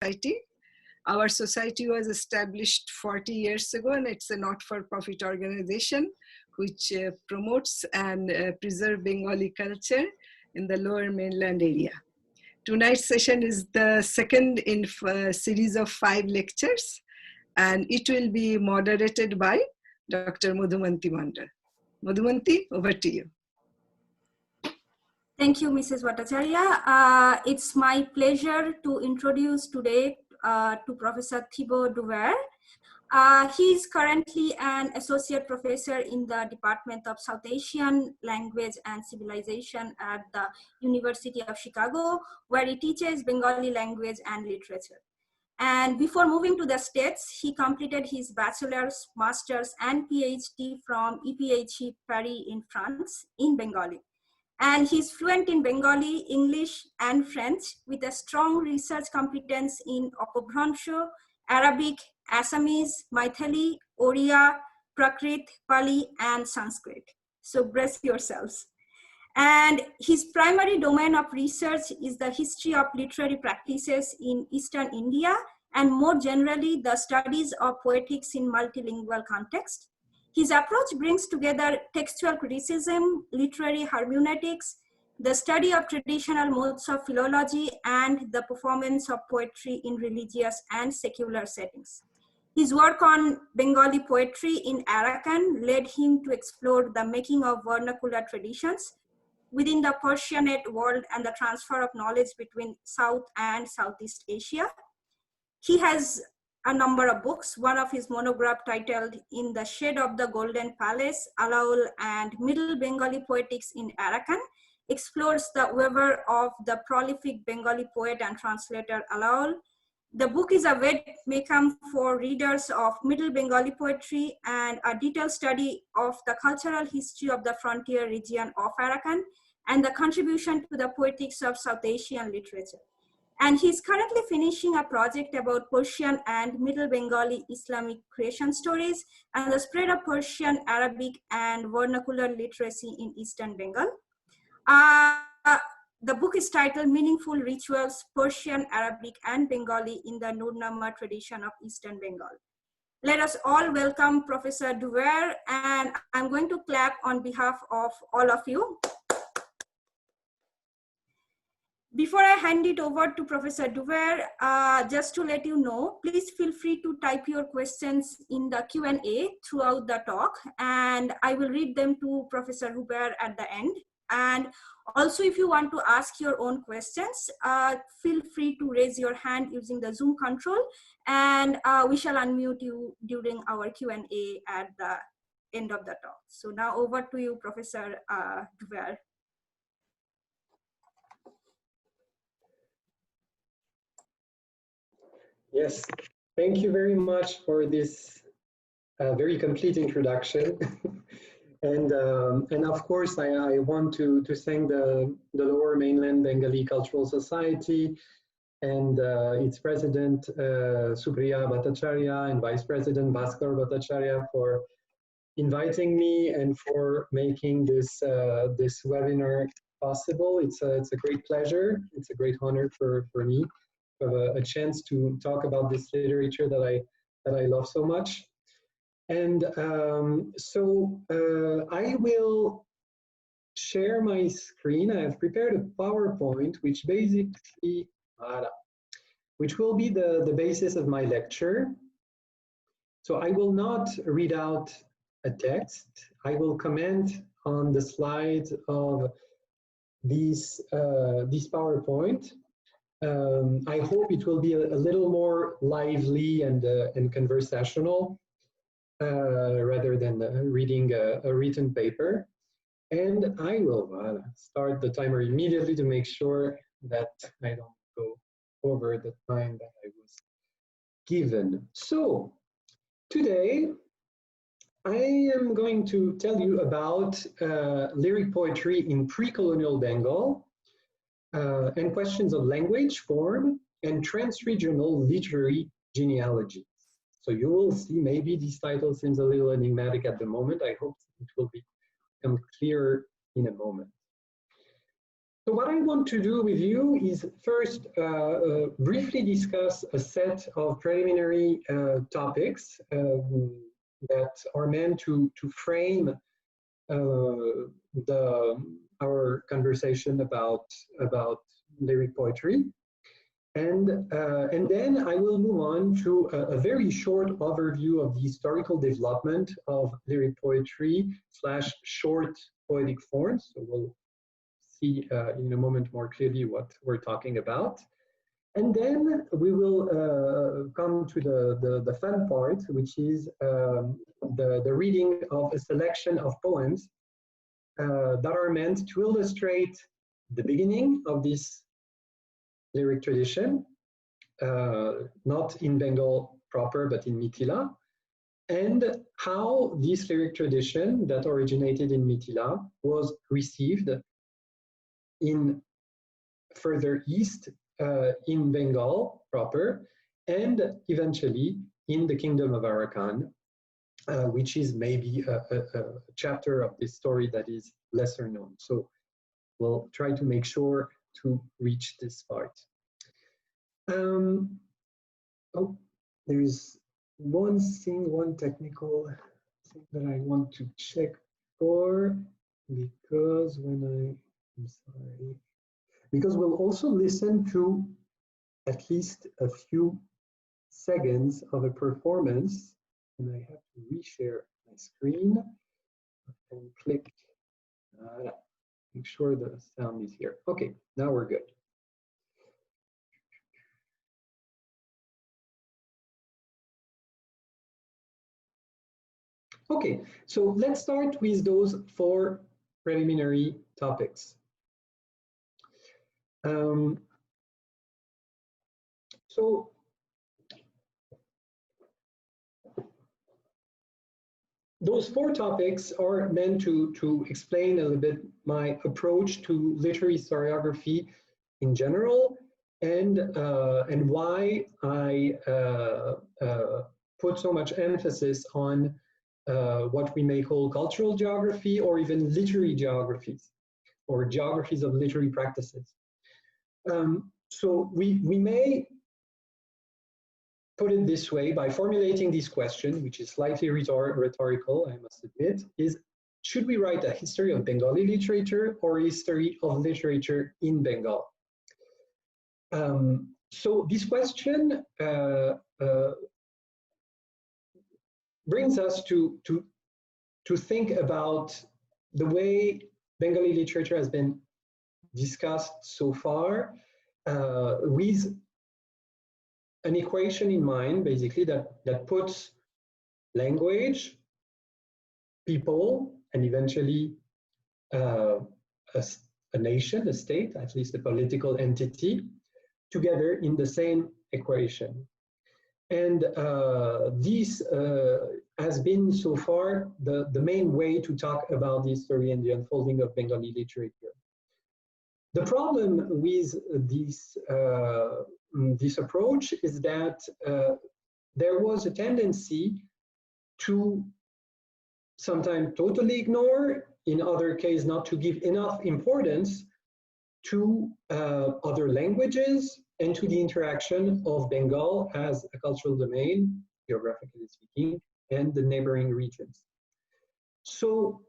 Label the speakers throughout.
Speaker 1: society. Our society was established 40 years ago, and it's a not-for-profit organization which promotes and preserves Bengali culture in the lower mainland area. Tonight's session is the second in a series of 5 lectures, and it will be moderated by Dr. Madhumanti Mandal. Madhumanti, over to you.
Speaker 2: Thank you, Mrs. Bhattacharya. It's my pleasure to introduce today to Professor Thibaut. He is currently an associate professor in the Department of South Asian Language and Civilization at the University of Chicago, where he teaches Bengali language and literature. And before moving to the States, he completed his bachelor's, master's, and PhD from EPHE Paris in France in Bengali. And he's fluent in Bengali, English, and French with a strong research competence in Apabhransha, Arabic, Assamese, Maithili, Oriya, Prakrit, Pali, and Sanskrit. So brace yourselves. And his primary domain of research is the history of literary practices in Eastern India, and more generally, the studies of poetics in multilingual context. His approach brings together textual criticism, literary hermeneutics, the study of traditional modes of philology, and the performance of poetry in religious and secular settings. His work on Bengali poetry in Arakan led him to explore the making of vernacular traditions within the Persianate world and the transfer of knowledge between South and Southeast Asia. He has a number of books. One of his monograph titled In the Shade of the Golden Palace, Alaul and Middle Bengali Poetics in Arakan explores the weaver of the prolific Bengali poet and translator Alaul. The book is a vademecum for readers of Middle Bengali poetry and a detailed study of the cultural history of the frontier region of Arakan and the contribution to the poetics of South Asian literature. And he's currently finishing a project about Persian and Middle Bengali Islamic creation stories and the spread of Persian, Arabic, and vernacular literacy in Eastern Bengal. The book is titled Meaningful Rituals, Persian, Arabic, and Bengali in the Nurnama tradition of Eastern Bengal. Let us all welcome Professor Duver, and I'm going to clap on behalf of all of you. Before I hand it over to Professor Duver, just to let you know, please feel free to type your questions in the Q&A throughout the talk, and I will read them to Professor Duver at the end. And also, if you want to ask your own questions, feel free to raise your hand using the Zoom control, and we shall unmute you during our Q&A at the end of the talk. So now over to you, Professor Duver.
Speaker 3: Yes, thank you very much for this very complete introduction. And of course, I want to thank the Lower Mainland Bengali Cultural Society and its president, Supriya Bhattacharya, and vice president, Bhaskar Bhattacharya, for inviting me and for making this webinar possible. It's a great pleasure. It's a great honor for me to have a chance to talk about this literature that I love so much. And so I will share my screen. I have prepared a PowerPoint, which basically, which will be the basis of my lecture. So I will not read out a text. I will comment on the slides of these PowerPoint. I hope it will be a little more lively and conversational rather than reading a written paper. And I will start the timer immediately to make sure that I don't go over the time that I was given. So today I am going to tell you about lyric poetry in pre-colonial Bengal and questions of language, form, and trans-regional literary genealogy. So you will see maybe this title seems a little enigmatic at the moment. I hope it will become clearer in a moment. So what I want to do with you is first briefly discuss a set of preliminary topics that are meant to frame our conversation about lyric poetry. And then I will move on to a very short overview of the historical development of lyric poetry / short poetic forms. So we'll see in a moment more clearly what we're talking about. And then we will come to the fun part, which is the reading of a selection of poems that are meant to illustrate the beginning of this lyric tradition, not in Bengal proper, but in Mithila, and how this lyric tradition that originated in Mithila was received in further east in Bengal proper, and eventually in the kingdom of Arakan, which is maybe a chapter of this story that is lesser known. So we'll try to make sure to reach this part. Oh, there's one technical thing that I want to check for, because I'm sorry, because we'll also listen to at least a few seconds of a performance, and I have to reshare my screen and click, make sure the sound is here. Okay, now we're good. Okay, so let's start with those 4 preliminary topics. So those 4 topics are meant to explain a little bit my approach to literary historiography in general, and why I put so much emphasis on what we may call cultural geography, or even literary geographies, or geographies of literary practices. So we may put it this way by formulating this question, which is slightly rhetorical, I must admit, is: should we write a history of Bengali literature or a history of literature in Bengal? So this question brings us to think about the way Bengali literature has been discussed so far, with an equation in mind, basically, that puts language, people, and eventually a nation, a state, at least a political entity, together in the same equation. And this has been so far the main way to talk about the history and the unfolding of Bengali literature. The problem with this approach is that there was a tendency to sometimes totally ignore, in other cases not to give enough importance to other languages and to the interaction of Bengal as a cultural domain, geographically speaking, and the neighboring regions. So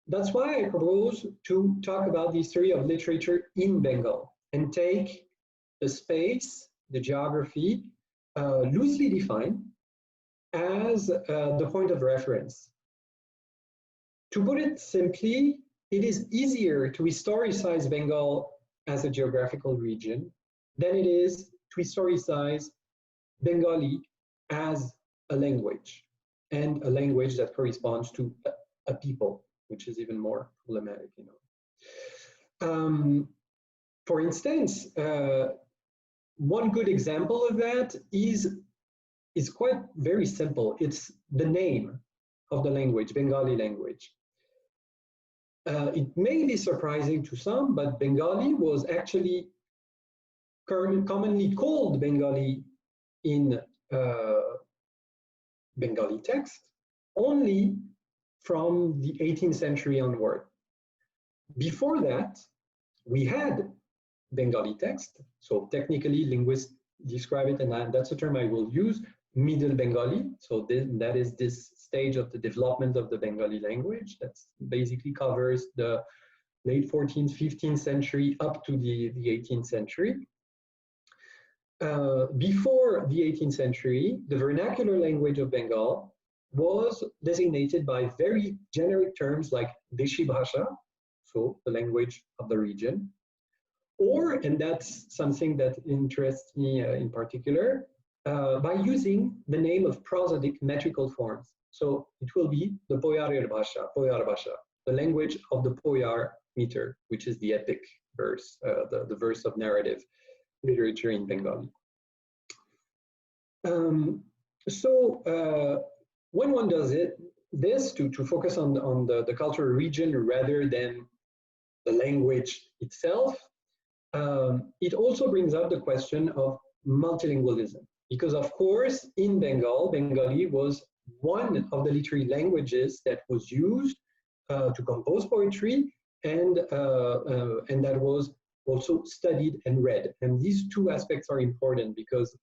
Speaker 3: that's why I propose to talk about the history of literature in Bengal and take the space, the geography, loosely defined as the point of reference. To put it simply, it is easier to historicize Bengal as a geographical region than it is to historicize Bengali as a language, and a language that corresponds to a people, which is even more problematic, you know. For instance, one good example of that is quite very simple. It's the name of the language, Bengali language. It may be surprising to some, but Bengali was actually commonly called Bengali in Bengali text only from the 18th century onward. Before that, we had Bengali text. So technically, linguists describe it, and that's a term I will use, Middle Bengali. So that is this stage of the development of the Bengali language that basically covers the late 14th, 15th century up to the 18th century. Before the 18th century, the vernacular language of Bengal was designated by very generic terms like Deshi Bhasha, so the language of the region, or, and that's something that interests me in particular, by using the name of prosodic metrical forms. So it will be the Poyar Bhasha, the language of the Poyar meter, which is the epic verse, the verse of narrative literature in Bengali. When one does this to focus on the cultural region rather than the language itself, it also brings up the question of multilingualism. Because of course, in Bengal, Bengali was one of the literary languages that was used to compose poetry, and that was also studied and read. And these two aspects are important because,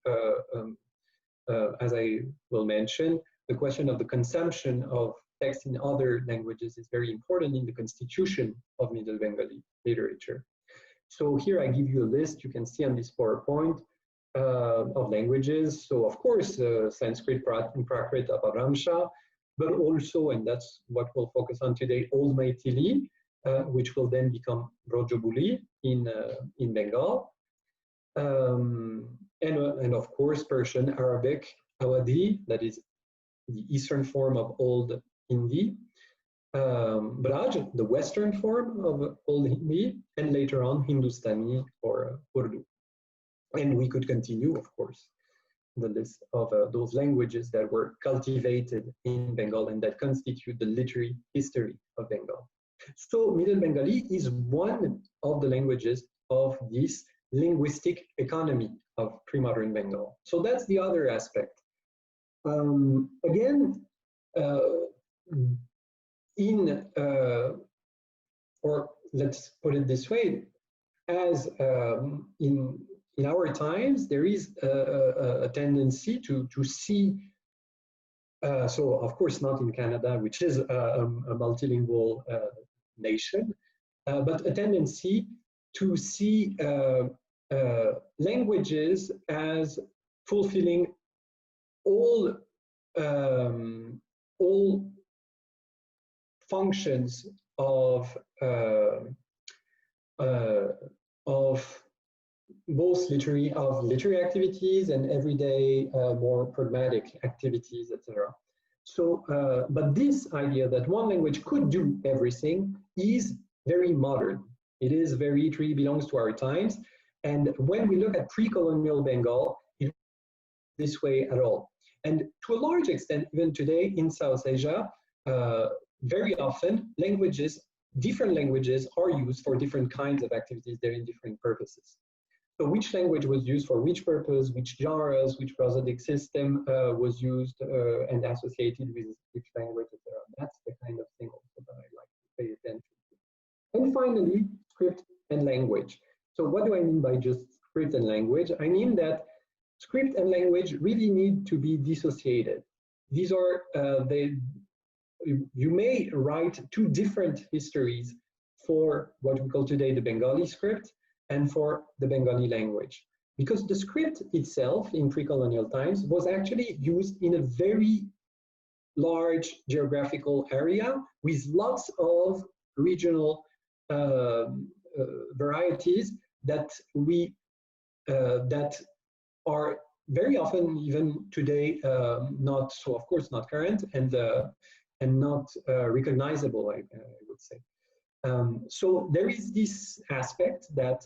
Speaker 3: as I will mention, the question of the consumption of text in other languages is very important in the constitution of Middle Bengali literature. So here I give you a list, you can see on this PowerPoint, of languages. So of course, Sanskrit, Prakrit, Aparamsha, but also, and that's what we'll focus on today, Old Maithili, which will then become Brojobuli in Bengal. And of course, Persian, Arabic, Awadhi, that is the eastern form of Old Hindi, Braj, the western form of Old Hindi, and later on Hindustani or Urdu. And we could continue, of course, the list of those languages that were cultivated in Bengal and that constitute the literary history of Bengal. So Middle Bengali is one of the languages of this linguistic economy of pre-modern Bengal. So that's the other aspect. Again, or let's put it this way, as in our times, there is a tendency to see, so of course not in Canada, which is a multilingual nation, but a tendency to see languages as fulfilling all functions of both literary activities and everyday more pragmatic activities, etc. So, but this idea that one language could do everything is very modern. It really belongs to our times. And when we look at pre-colonial Bengal, it this way at all. And to a large extent, even today in South Asia, very often different languages are used for different kinds of activities. They're in different purposes. So which language was used for which purpose, which genres, which prosodic system was used and associated with which language, etc. That's the kind of thing also that I like to pay attention to. And finally, script and language. So what do I mean by just script and language? I mean that script and language really need to be dissociated. These are, you may write two different histories for what we call today the Bengali script and for the Bengali language. Because the script itself in pre-colonial times was actually used in a very large geographical area with lots of regional varieties that that are very often, even today, not so, of course, not current and not recognizable, I would say. So there is this aspect that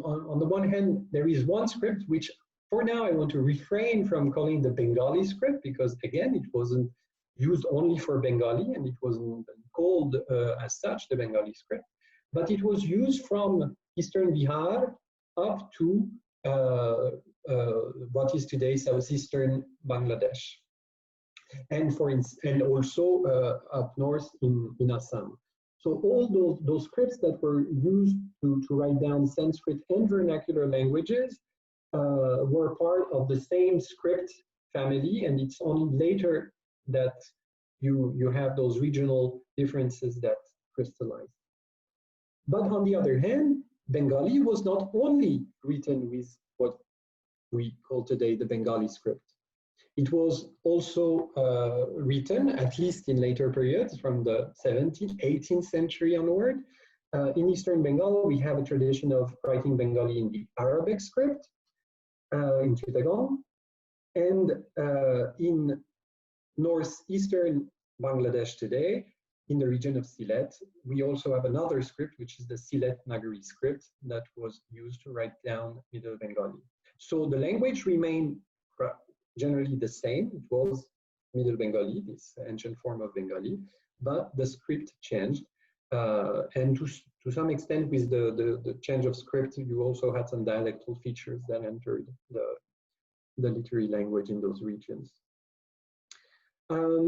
Speaker 3: on the one hand, there is one script, which for now I want to refrain from calling the Bengali script, because again, it wasn't used only for Bengali and it wasn't called as such the Bengali script, but it was used from Eastern Bihar up to what is today southeastern Bangladesh, and also up north in Assam. So all those scripts that were used to write down Sanskrit and vernacular languages were part of the same script family, and it's only later that you have those regional differences that crystallize. But on the other hand, Bengali was not only written with what we call today the Bengali script. It was also written, at least in later periods, from the 17th, 18th century onward. In Eastern Bengal, we have a tradition of writing Bengali in the Arabic script, in Chittagong, and in northeastern Bangladesh today, in the region of Sylhet, we also have another script, which is the Sylhet Nagari script that was used to write down Middle Bengali. So the language remained generally the same. It was Middle Bengali, this ancient form of Bengali, but the script changed. And to some extent, with the change of script, you also had some dialectal features that entered the literary language in those regions.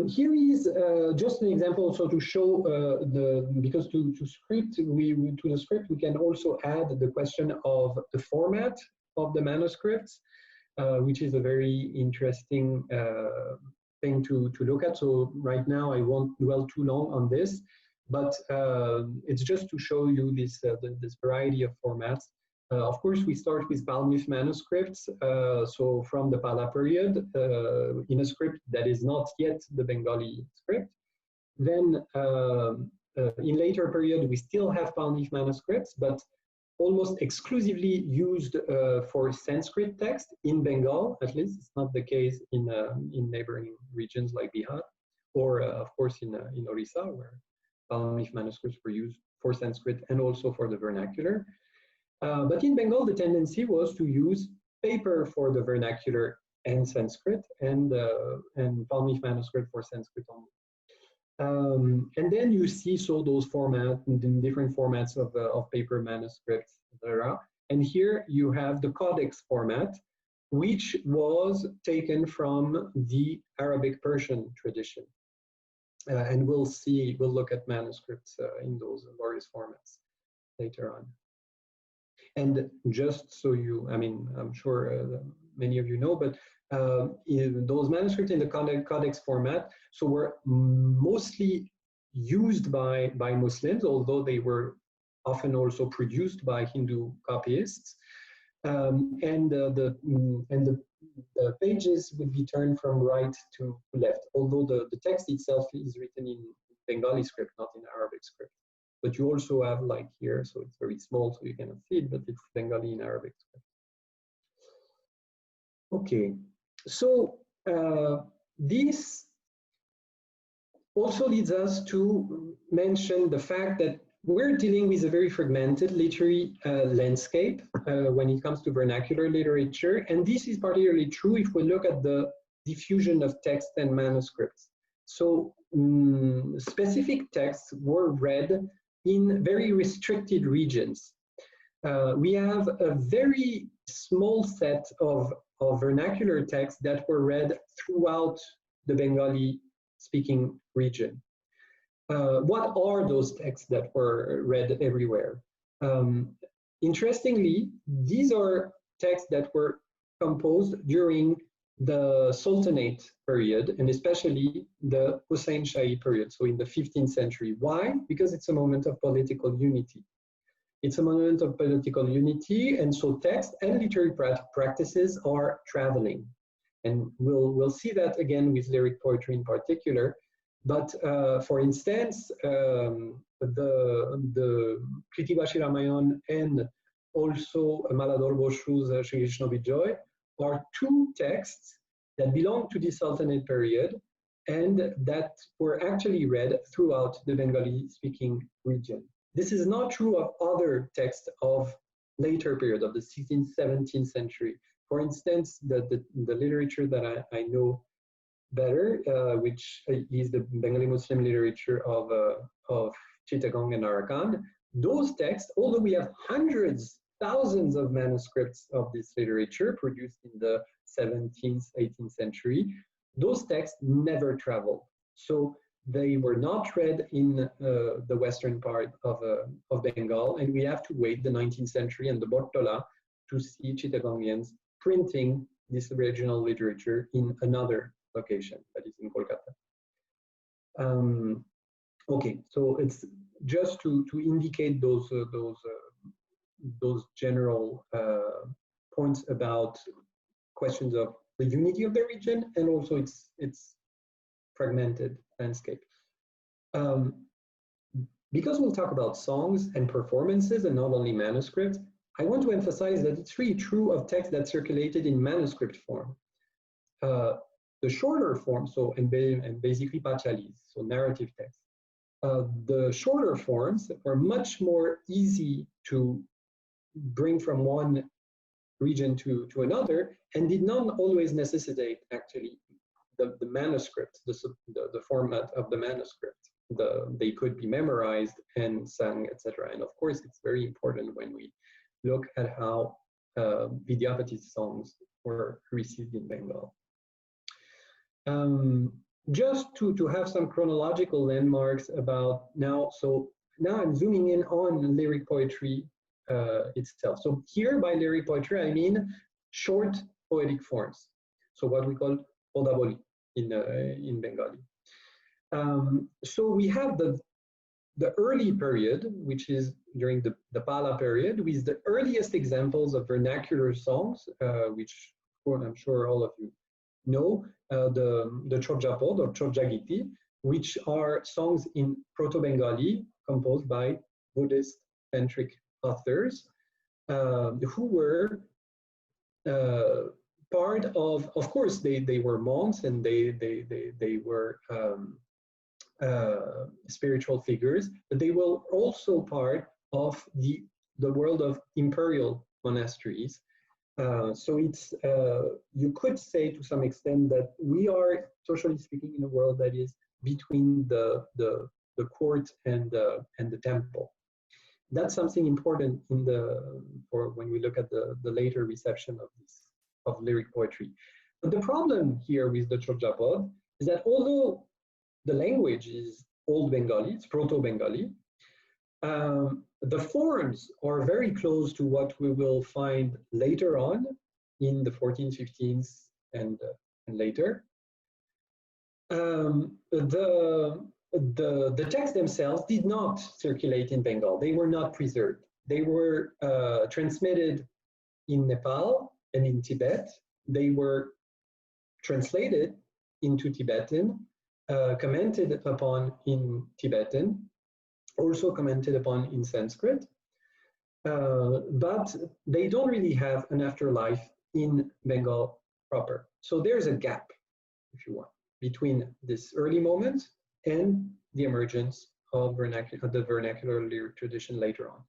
Speaker 3: Here is just an example also to show because to the script we can also add the question of the format of the manuscripts, which is a very interesting thing to look at. So right now I won't dwell too long on this, but it's just to show you this this variety of formats. Of course, we start with Palmyth manuscripts, so from the Pala period, in a script that is not yet the Bengali script. Then in later period, we still have Palmyth manuscripts, but almost exclusively used for Sanskrit text in Bengal, at least. It's not the case in neighboring regions like Bihar, or of course in Orissa, where Palmyth manuscripts were used for Sanskrit and also for the vernacular. But in Bengal, the tendency was to use paper for the vernacular and Sanskrit, and Palmyth manuscript for Sanskrit only. And then you see those formats, different formats of paper manuscripts, etc. And here you have the codex format, which was taken from the Arabic Persian tradition. And we'll look at manuscripts in those various formats later on. And just so I'm sure many of you know, but in those manuscripts in the codex format, so were mostly used by Muslims, although they were often also produced by Hindu copyists. And the pages would be turned from right to left, although the text itself is written in Bengali script, not in Arabic script. But you also have, like here, so it's very small, so you cannot see it, but it's Bengali in Arabic script. Okay, so this also leads us to mention the fact that we're dealing with a very fragmented literary landscape when it comes to vernacular literature, and this is particularly true if we look at the diffusion of text and manuscripts. So specific texts were read in very restricted regions. We have a very small set of vernacular texts that were read throughout the Bengali-speaking region. What are those texts that were read everywhere? Interestingly, these are texts that were composed during the Sultanate period, and especially the Hussein Shahi period, so in the 15th century. Why? Because it's a moment of political unity. It's a moment of political unity, and so text and literary practices are traveling. And we'll see that again with lyric poetry in particular. But for instance, the Kritibashi Ramayan and also Malador Boshu's Shri Krishna Bijoy are two texts that belong to the Sultanate period and that were actually read throughout the Bengali-speaking region. This is not true of other texts of later period, of the 16th, 17th century. For instance, the literature that I know better, which is the Bengali Muslim literature of Chittagong and Arakan, those texts, although we have hundreds, thousands of manuscripts of this literature produced in the 17th, 18th century, those texts never traveled. So they were not read in the western part of Bengal, and we have to wait the 19th century and the Bortola to see Chittagangians printing this regional literature in another location, that is in Kolkata. Okay, so it's just to indicate those general points about questions of the unity of the region and also its fragmented landscape. Because we'll talk about songs and performances and not only manuscripts, I want to emphasize that it's really true of text that circulated in manuscript form. The shorter form, and basically pachalis, so narrative text, the shorter forms are much more easy to bring from one region to another and did not always necessitate actually the manuscript, the format of the manuscript. They could be memorized and sung, etc. And of course, it's very important when we look at how Vidyapati's songs were received in Bengal. Just to have some chronological landmarks about now, so now I'm zooming in on lyric poetry itself. So here by lyric poetry, I mean short poetic forms. So what we call Odaboli in Bengali. So we have the early period, which is during the Pala period, with the earliest examples of vernacular songs, which I'm sure all of you know, the Chorjapod or Chorjagiti, which are songs in Proto-Bengali composed by Buddhist-centric authors who were part of course, they were monks and they were spiritual figures, but they were also part of the world of imperial monasteries. So it's you could say to some extent that we are, socially speaking, in a world that is between the court and the temple. That's something important for when we look at the later reception of lyric poetry. But the problem here with the Chorjapod is that although the language is Old Bengali, it's Proto-Bengali, the forms are very close to what we will find later on in the 14th, 15th, and later. The texts themselves did not circulate in Bengal. They were not preserved. They were transmitted in Nepal and in Tibet. They were translated into Tibetan, commented upon in Tibetan, also commented upon in Sanskrit, but they don't really have an afterlife in Bengal proper. So there's a gap, if you want, between this early moment and the emergence of the vernacular lyric tradition later on.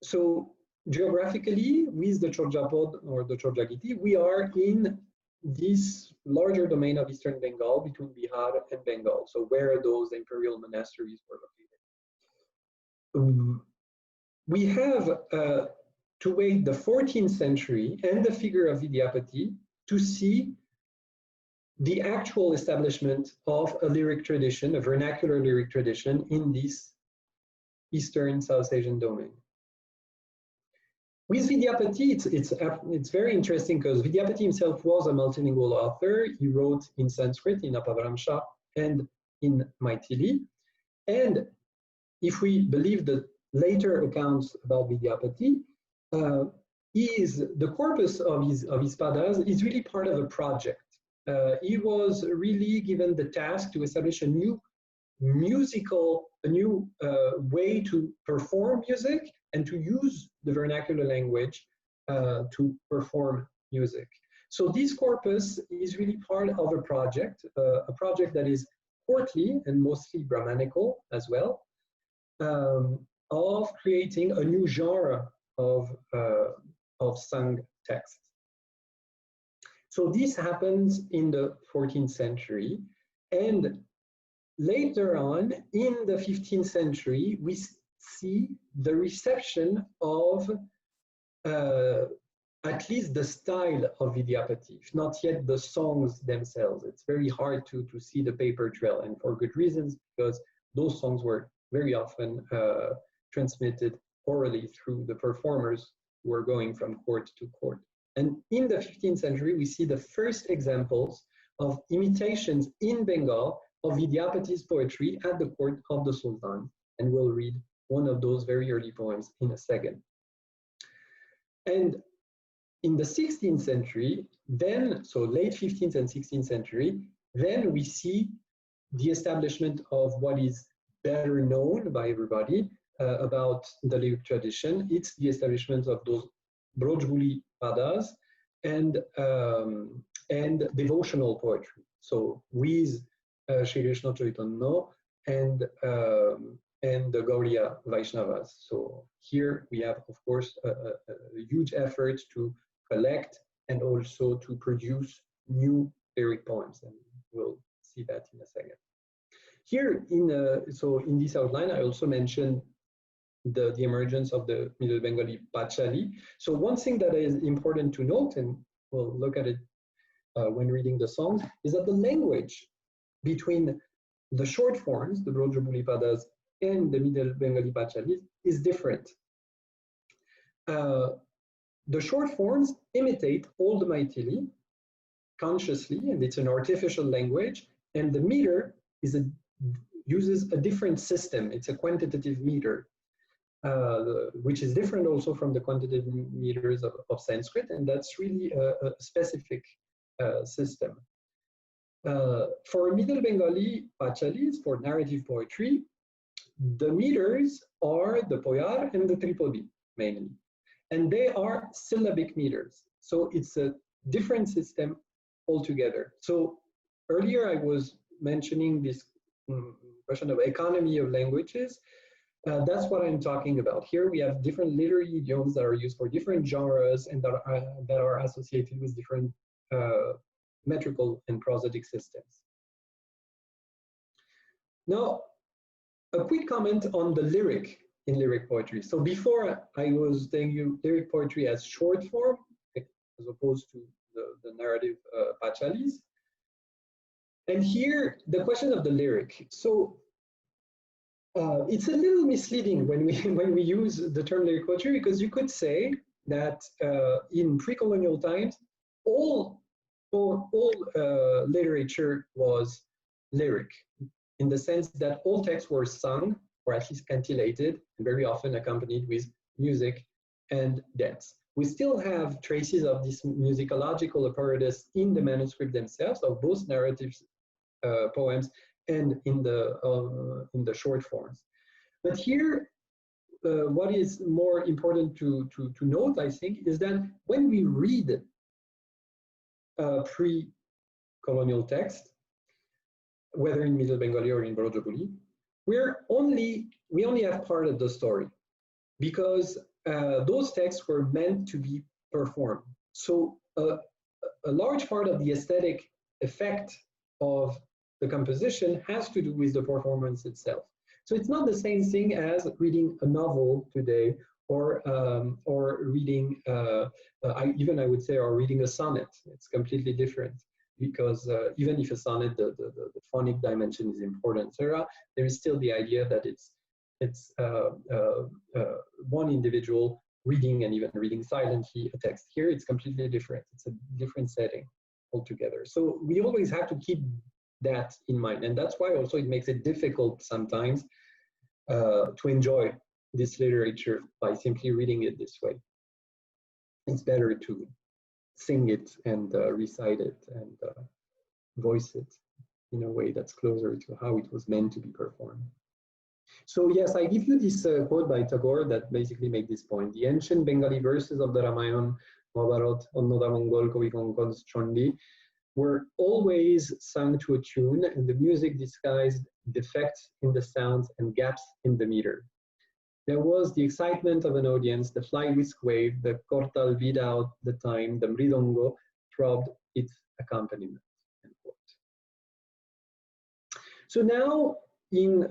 Speaker 3: So geographically, with the Chorjapod or the Chorjagiti, we are in this larger domain of Eastern Bengal between Bihar and Bengal, so where those imperial monasteries were located. We have to wait the 14th century and the figure of Vidyapati to see the actual establishment of a lyric tradition, a vernacular lyric tradition in this Eastern South Asian domain. With Vidyapati, it's very interesting because Vidyapati himself was a multilingual author. He wrote in Sanskrit, in Apavaramsha, and in Maithili. And if we believe the later accounts about Vidyapati, the corpus of his padas is really part of a project. He was really given the task to establish a new way to perform music and to use the vernacular language to perform music. So this corpus is really part of a project that is courtly and mostly Brahmanical as well, of creating a new genre of sung text. So this happens in the 14th century, and later on in the 15th century, we see the reception of at least the style of Vidyapati, if not yet the songs themselves. It's very hard to see the paper trail, and for good reasons, because those songs were very often transmitted orally through the performers who were going from court to court. And in the 15th century, we see the first examples of imitations in Bengal of Vidyapati's poetry at the court of the Sultan. And we'll read one of those very early poems in a second. And in the 16th century, then, so late 15th and 16th century, then we see the establishment of what is better known by everybody about the lyric tradition. It's the establishment of those Brojbuli padas and devotional poetry. So with Shri Krishna Chaitanya and the Gaudiya Vaishnavas. So here we have, of course, a huge effort to collect and also to produce new lyric poems, and we'll see that in a second. Here, so in this outline, I also mentioned the emergence of the Middle Bengali Pachali. So one thing that is important to note, and we'll look at it when reading the songs, is that the language between the short forms, the Brojbuli padas, and the Middle Bengali Pachalis is different. The short forms imitate Old Maithili consciously, and it's an artificial language, and the meter uses a different system. It's a quantitative meter, which is different also from the quantitative meters of Sanskrit, and that's really a specific system. For Middle Bengali Pachalis, for narrative poetry, the meters are the Poyar and the Tripodi mainly, and they are syllabic meters. So it's a different system altogether. So earlier I was mentioning this question of economy of languages. That's what I'm talking about. Here we have different literary idioms that are used for different genres and that are associated with different metrical and prosodic systems. Now, a quick comment on the lyric in lyric poetry. So before I was telling you lyric poetry as short form, as opposed to the narrative Pachalis. And here, the question of the lyric. So it's a little misleading when we use the term lyric poetry, because you could say that in pre-colonial times, all literature was lyric, in the sense that all texts were sung, or at least cantilated, and very often accompanied with music and dance. We still have traces of this musicological apparatus in the manuscript themselves, of both narratives, poems, and in the short forms. But here, what is more important to note, I think, is that when we read pre-colonial text, whether in Middle Bengali or in Brojbuli, we only have part of the story, because those texts were meant to be performed. So a large part of the aesthetic effect of the composition has to do with the performance itself. So it's not the same thing as reading a novel today, or reading, even I would say, or reading a sonnet. It's completely different, because even if a sonnet, the phonic dimension is important, etc., there is still the idea that it's one individual reading, and even reading silently a text. Here it's completely different. It's a different setting altogether. So we always have to keep that in mind, and that's why also it makes it difficult sometimes to enjoy this literature by simply reading it this way. It's better to sing it and recite it and voice it in a way that's closer to how it was meant to be performed. So yes, I give you this quote by Tagore that basically make this point. The ancient Bengali verses of the Ramayana, Mahabharata, Onnoda Mongol, Kavi Konkon's Chondi were always sung to a tune, and the music disguised defects in the sounds and gaps in the meter. There was the excitement of an audience, the fly whisk wave, the kortal beat out the time, the mridongo throbbed its accompaniment. End quote. So now, in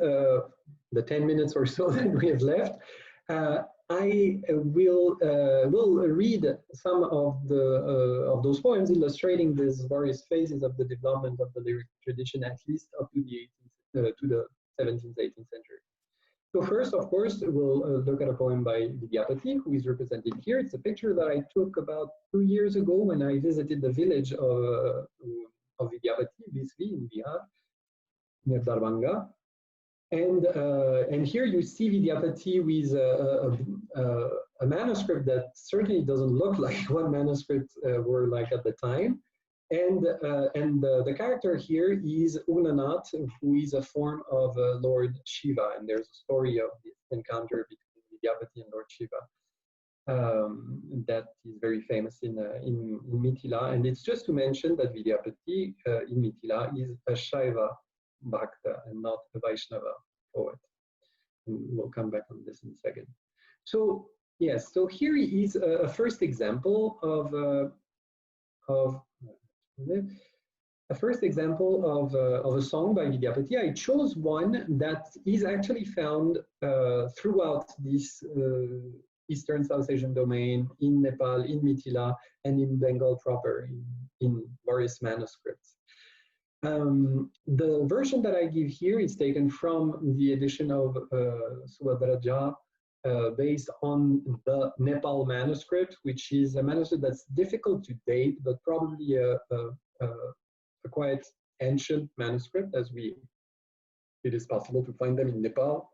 Speaker 3: the 10 minutes or so that we have left, I will read some of those poems illustrating these various phases of the development of the lyric tradition, at least up to the 17th, 18th century. So first, of course, we'll look at a poem by Vidyapati, who is represented here. It's a picture that I took about 2 years ago when I visited the village of Vidyapati, Visli in Bihar, near Darbhanga. And here you see Vidyapati with a manuscript that certainly doesn't look like what manuscripts were like at the time. And the character here is Ugnanath, who is a form of Lord Shiva. And there's a story of this encounter between Vidyapati and Lord Shiva that is very famous in Mithila. And it's just to mention that Vidyapati in Mithila is a Shaiva Bhakta and not a Vaishnava poet. And we'll come back on this in a second. So yes, so here is a first example of a song by Vidyapati. I chose one that is actually found throughout this Eastern South Asian domain, in Nepal, in Mithila, and in Bengal proper, in various manuscripts. The version that I give here is taken from the edition of Subhadraja, based on the Nepal manuscript, which is a manuscript that's difficult to date, but probably a quite ancient manuscript, as it is possible to find them in Nepal,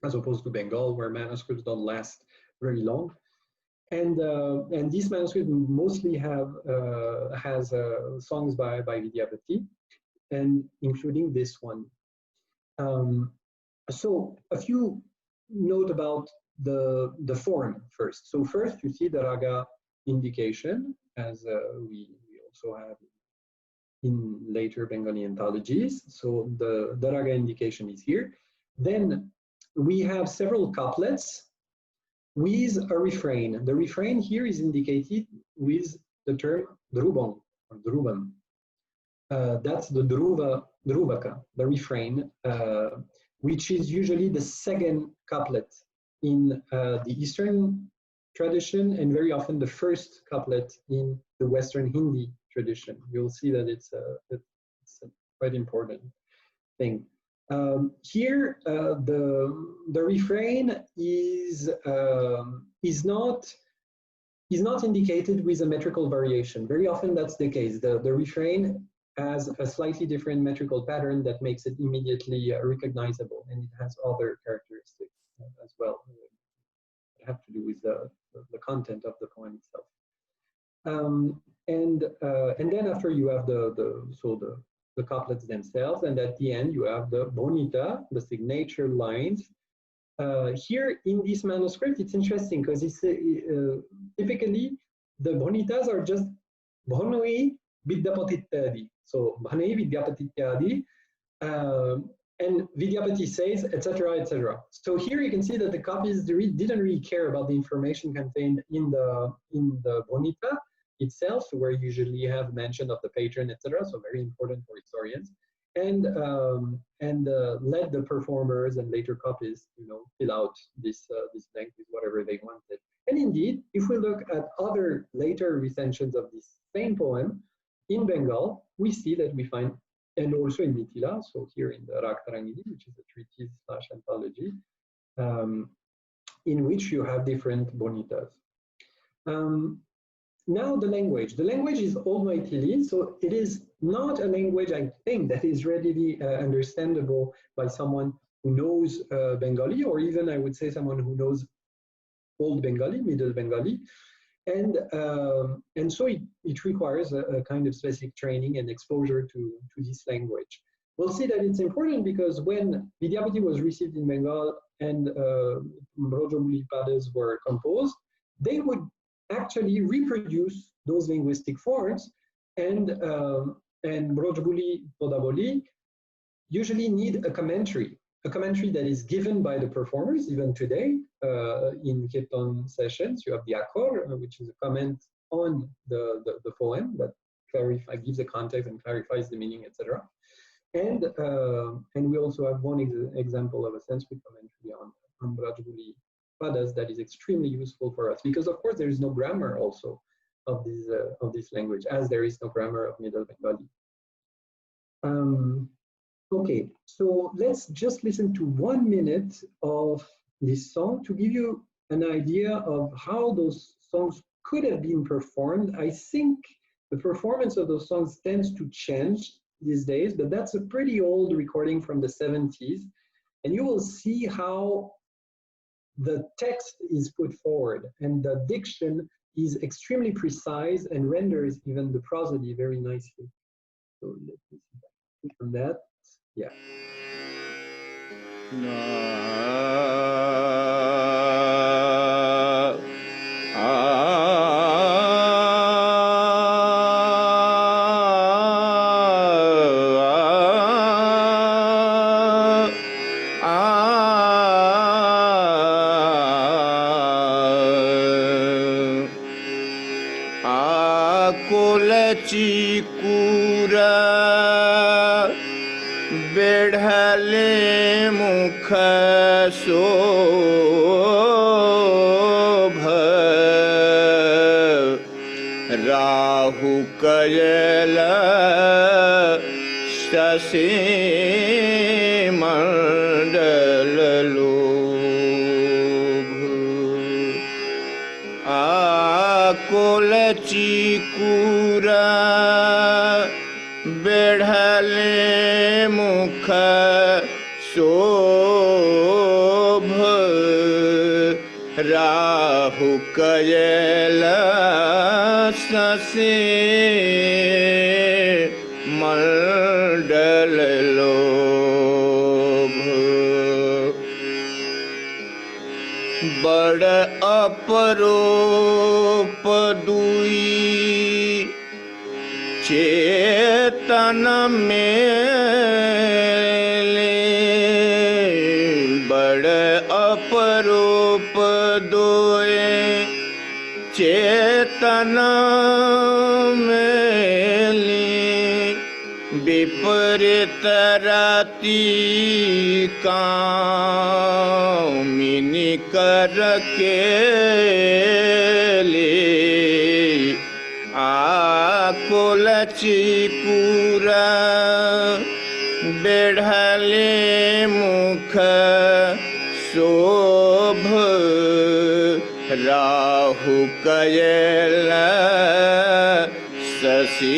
Speaker 3: as opposed to Bengal, where manuscripts don't last very long. And this manuscript mostly has songs by Vidyapati, and including this one. So a few note about the form first. So first you see the raga indication, as we also have in later Bengali anthologies. So the raga indication is here. Then we have several couplets with a refrain. The refrain here is indicated with the term drubam or druvam. That's the druvaka, the refrain, which is usually the second couplet in the Eastern tradition, and very often the first couplet in the Western Hindi tradition. You'll see that it's a quite important thing. Here, the refrain is not indicated with a metrical variation. Very often that's the case. The refrain has a slightly different metrical pattern that makes it immediately recognizable, and it has other characteristics as well that have to do with the content of the poem itself. And then after you have the couplets themselves, and at the end you have the bonita, the signature lines. Here in this manuscript, it's interesting because it's typically the bonitas are just bhanoi vidyapatityadi. So bhanoi vidyapatityadi, and Vidyapati says, etc., etc. So here you can see that the copies didn't really care about the information contained in the bonita itself, where you usually have mention of the patron, etc. So very important for historians, and let the performers and later copies, fill out this length with whatever they wanted. And indeed, if we look at other later recensions of this same poem in Bengal, we see that we find, and also in Mithila, so here in the Raktarangini, which is a treatise/anthology, in which you have different bonitas. Now the language. The language is Old Maithili, so it is not a language, I think, that is readily understandable by someone who knows Bengali, or even, I would say, someone who knows Old Bengali, Middle Bengali. And so it requires a kind of specific training and exposure to this language. We'll see that it's important because when Vidyapati was received in Bengal and Brojobuli Padas were composed, they would actually reproduce those linguistic forms, and Brojobuli Podaboli usually need a commentary that is given by the performers. Even today in Kirtan sessions, you have the Akor, which is a comment on the poem that gives the context and clarifies the meaning, etc. And we also have one example of a Sanskrit commentary on Brajbuli padas that is extremely useful for us, because of course there is no grammar also of this language, as there is no grammar of Middle Bengali. Okay, so let's just listen to 1 minute of this song to give you an idea of how those songs could have been performed. I think the performance of those songs tends to change these days, but that's a pretty old recording from the 70s. And you will see how the text is put forward and the diction is extremely precise and renders even the prosody very nicely. So let me see from that. Yeah.
Speaker 4: Rahu कयल शशि मंडल लोभ आकुल चिकुर बेढ़ले मुख शोभ राहु कयल शशि मंडल लोभ बड़ अपरोप दुई चेतन मेले बड़ अपरोप दुई चेतन मेली विपरीत राति कामिनी कर केली आकुल चिकुर बेढ़ले मुख शोभ राहु कयल शशि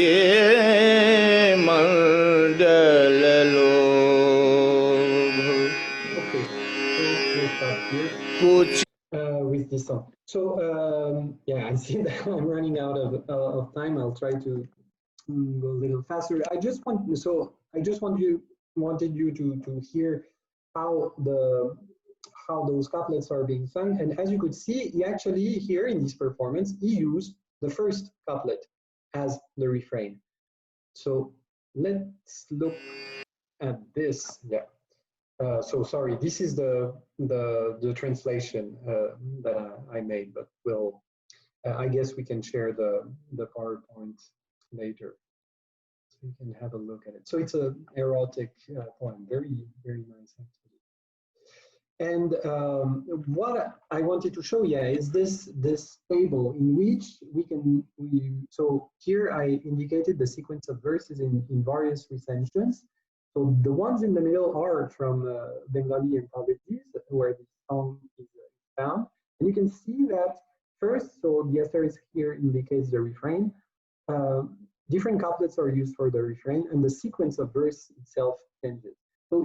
Speaker 4: मंडल लोभ.
Speaker 3: Okay, so we'll stop here with this song. So yeah, I see that I'm running out of time. I'll try to go a little faster. I just wanted you to hear how those couplets are being sung. And as you could see, he actually here in this performance, he used the first couplet as the refrain. So let's look at this. Yeah. So sorry, this is the translation that I made, but I guess we can share the PowerPoint later, so you can have a look at it. So it's an erotic poem, very, very nice actually. And what I wanted to show you is this table in which so here I indicated the sequence of verses in various recensions. So the ones in the middle are from Bengali anthologies where the song is found. And you can see that first, so the asterisk here indicates the refrain. Different couplets are used for the refrain, and the sequence of verse itself changes. So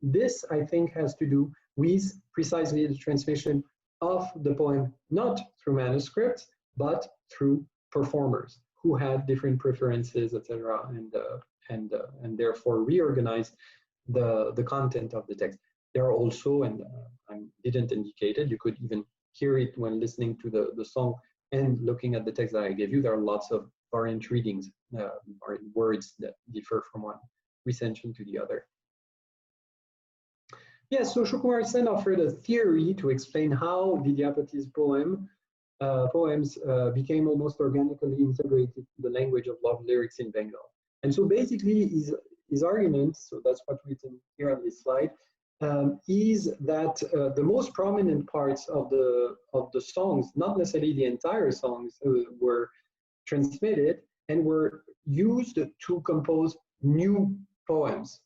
Speaker 3: this, I think, has to do with precisely the transmission of the poem, not through manuscripts, but through performers who had different preferences, etc., and therefore reorganized the content of the text. There are also, and I didn't indicate it, you could even hear it when listening to the song and looking at the text that I gave you. There are lots of variant readings, words that differ from one recension to the other. Yes, so Shukumar Sen offered a theory to explain how Vidyapati's poems became almost organically integrated to the language of love lyrics in Bengal. And so basically his argument, so that's what's written here on this slide, is that the most prominent parts of the songs, not necessarily the entire songs, were transmitted and were used to compose new poems.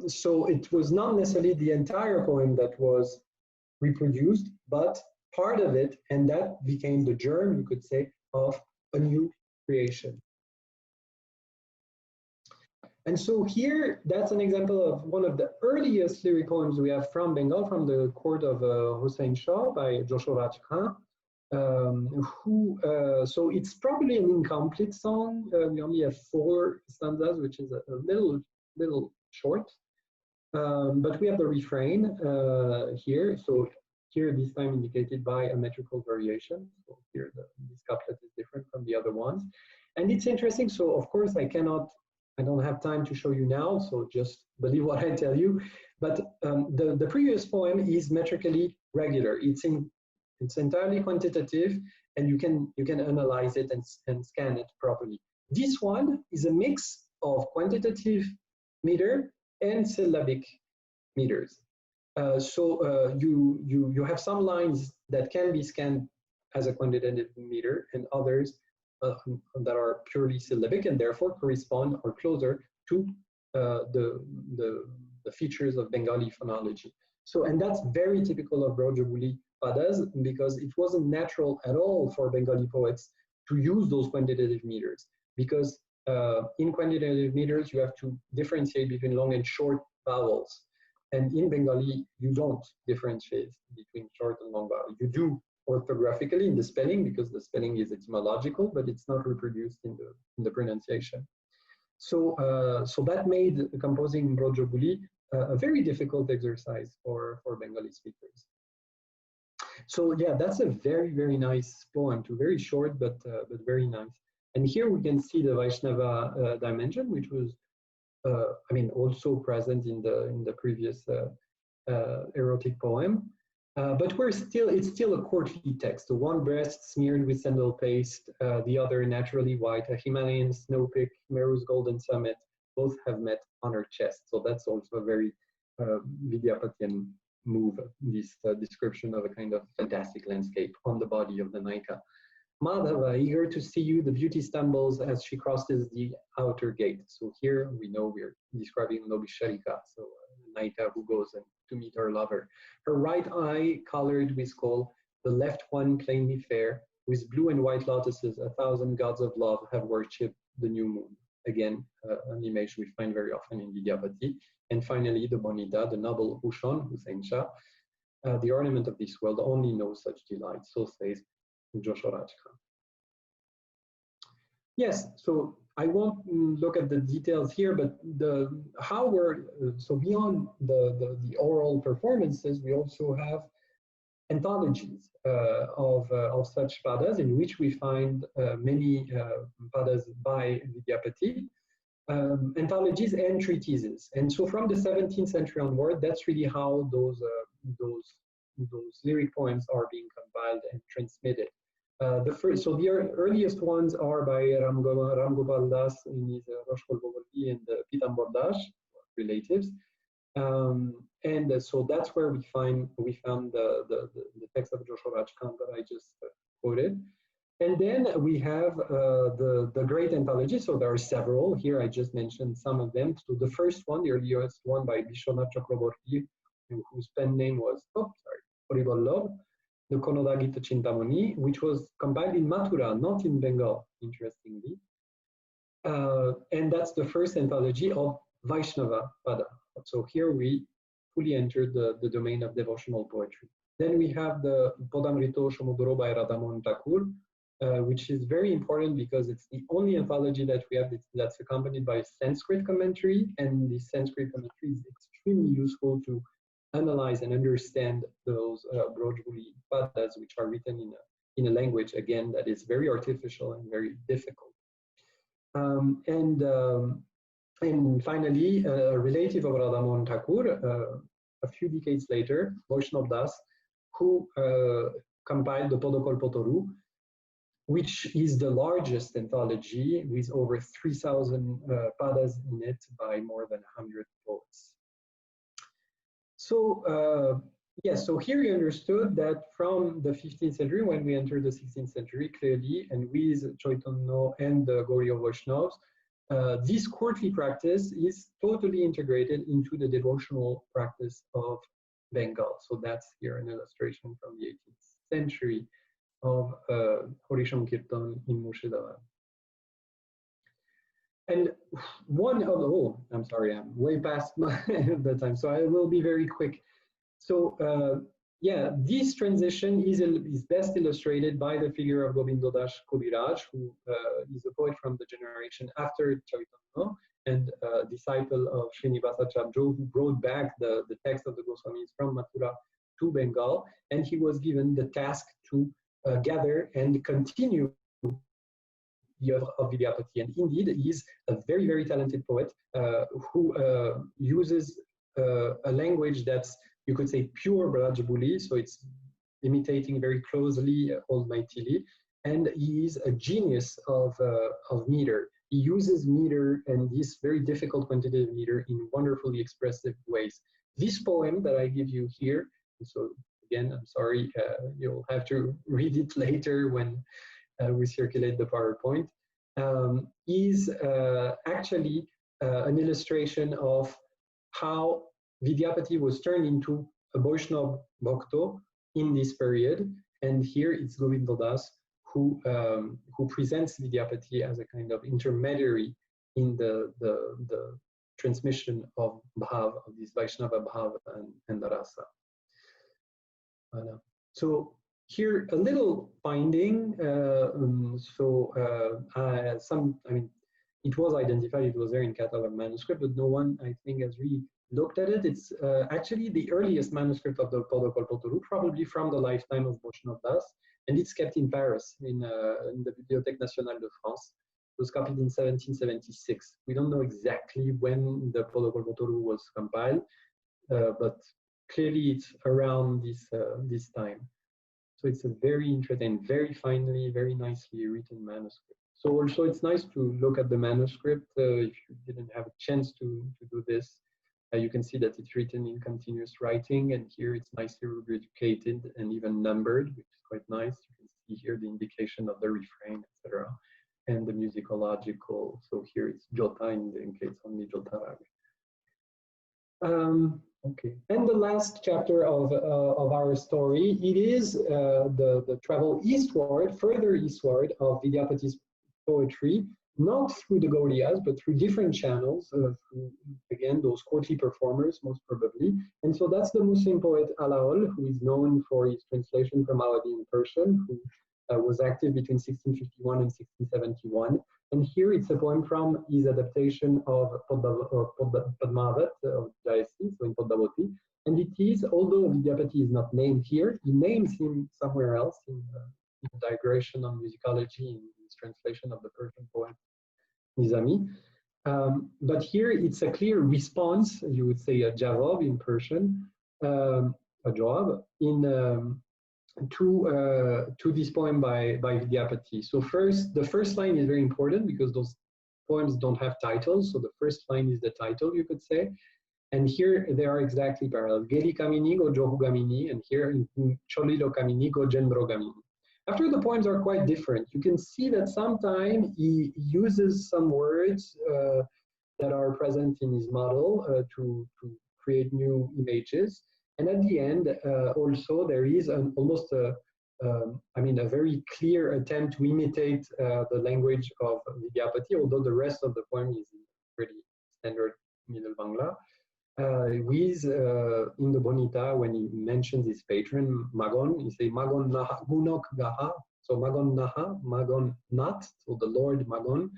Speaker 3: So it was not necessarily the entire poem that was reproduced, but part of it, and that became the germ, you could say, of a new creation. And so here, that's an example of one of the earliest lyric poems we have from Bengal, from the court of Hussein Shah by Joshua Rajkhan, so it's probably an incomplete song. We only have 4 stanzas, which is a little short. But we have the refrain here. So here, this time indicated by a metrical variation. So here, this couplet is different from the other ones. And it's interesting. So of course, I don't have time to show you now. So just believe what I tell you. But the previous poem is metrically regular. It's entirely quantitative, and you can analyze it and scan it properly. This one is a mix of quantitative meter and syllabic meters. So you have some lines that can be scanned as a quantitative meter, and others that are purely syllabic and therefore correspond or closer to the features of Bengali phonology. So, and that's very typical of Brojobuli padas, because it wasn't natural at all for Bengali poets to use those quantitative meters, because in quantitative meters you have to differentiate between long and short vowels, and in Bengali you don't differentiate between short and long vowels. You do orthographically in the spelling, because the spelling is etymological, but it's not reproduced in the pronunciation. So so that made composing Brojobuli a very difficult exercise for Bengali speakers. So yeah, that's a very nice poem too, very short but very nice. And here we can see the Vaishnava dimension, which was I mean also present in the previous erotic poem. But it's still a courtly text. The one breast smeared with sandal paste, the other naturally white, a Himalayan snow peak, Meru's golden summit, both have met on her chest. So that's also a very Vidyapatian move, this description of a kind of fantastic landscape on the body of the Naika. Madhava, eager to see you, the beauty stumbles as she crosses the outer gate. So here we know we're describing Nobisharika, so Naika who goes to meet her lover. Her right eye colored with kohl, the left one plainly fair, with blue and white lotuses, 1,000 gods of love have worshipped the new moon. Again, an image we find very often in Vidyapati. And finally, the Bonita, the noble Hushon, Hussein Shah, the ornament of this world only knows such delight, so says Joshua Rajkhan. Yes, so I won't look at the details here, but so beyond the oral performances, we also have anthologies of such padas, in which we find many padas by Vidyapati, anthologies and treatises. And so from the 17th century onward, that's really how those lyric poems are being compiled and transmitted. The earliest ones are by Ram Gopal Das in his Roshkol Bogoti and Pitambar Das, relatives. And so that's where we found the text of Joshua Rajkhan that I just quoted. And then we have the great anthology. So there are several. Here I just mentioned some of them. So the first one, the earliest one by Bishwanath Chakraborty, whose pen name was, Horibollabh, the Konodagita Chintamani, which was compiled in Mathura, not in Bengal, interestingly. And that's the first anthology of Vaishnava Pada. So here we fully entered the domain of devotional poetry. Then we have the Podamrito Shomodoro by Radhammohan Thakur, which is very important because it's the only anthology that we have that's accompanied by a Sanskrit commentary, and the Sanskrit commentary is extremely useful to analyze and understand those Brojobuli padas, which are written in a language, again, that is very artificial and very difficult. And finally, a relative of Radhammohan Thakur, a few decades later, Vaishnav Das, who compiled the Podokol Potoru, which is the largest anthology with over 3,000 padas in it by more than 100 poets. So yes, so here you understood that from the 15th century, when we enter the 16th century, clearly, and with Chaitanya and the Gaudiya Vaishnavas, this courtly practice is totally integrated into the devotional practice of Bengal. So that's here an illustration from the 18th century of Horisham Kirtan in Murshidabad. And one of the, oh, I'm sorry, I'm way past the time, so I will be very quick. So yeah, this transition is best illustrated by the figure of Govindo Das Kaviraj, who is a poet from the generation after Chaitanya and disciple of Srinivasacharya, who brought back the text of the Goswamis from Mathura to Bengal, and he was given the task to gather and continue the oeuvre of Vidyapati. And indeed, he is a very, very talented poet who uses a language that's, you could say, pure Brajabuli, so it's imitating very closely Old Maithili, and he is a genius of meter. He uses meter and this very difficult quantitative meter in wonderfully expressive ways. This poem that I give you here, so again, I'm sorry, you'll have to read it later when we circulate the PowerPoint, is actually an illustration of how Vidyapati was turned into a Vaishnava Bhakto in this period. And here it's Govinda Das who presents Vidyapati as a kind of intermediary in the transmission of Bhav, of this Vaishnava Bhav and Rasa. So here a little finding. It was identified, it was there in catalog manuscript, but no one, I think, has really looked at it. It's actually the earliest manuscript of the Padakalpataru, probably from the lifetime of Vaishnava Das, and it's kept in Paris in the Bibliothèque Nationale de France. It was copied in 1776. We don't know exactly when the Padakalpataru was compiled, but clearly it's around this time. So it's a very interesting, very finely, very nicely written manuscript. So also it's nice to look at the manuscript. If you didn't have a chance to do this, you can see that it's written in continuous writing, and here it's nicely rubricated and even numbered, which is quite nice. You can see here the indication of the refrain, etc., and the musicological. So here it's Jota indicates only Jota Raga. Okay, and the last chapter of our story, it is the travel eastward, further eastward of Vidyapati's poetry, not through the Gaudiyas, but through different channels, through, again, those courtly performers, most probably. And so that's the Muslim poet Alaol, who is known for his translation from Awadhi in Persian, who was active between 1651 and 1671. And here it's a poem from his adaptation of Padmavat of Jayasri, so in Padmavati. And it is, although Vidyapati is not named here, he names him somewhere else in the digression on musicology in his translation of the Persian poem Nizami. But here it's a clear response, you would say a jawab in Persian, a jawab in to this poem by Vidyapati. So the first line is very important because those poems don't have titles. So the first line is the title, you could say. And here they are exactly parallel. Geli Kamini go Johu Gamini, and here in Cholilo Kamini go Jendro Gamini. After the poems are quite different, you can see that sometimes he uses some words that are present in his model to create new images. And at the end, also, there is almost a very clear attempt to imitate the language of Vidyapati, although the rest of the poem is pretty standard Middle Bangla. With in the Bonita, when he mentions his patron, Magon, he says Magon Naha Gunok Gaha. So Magon Naha, Magon Nat, so the Lord Magon.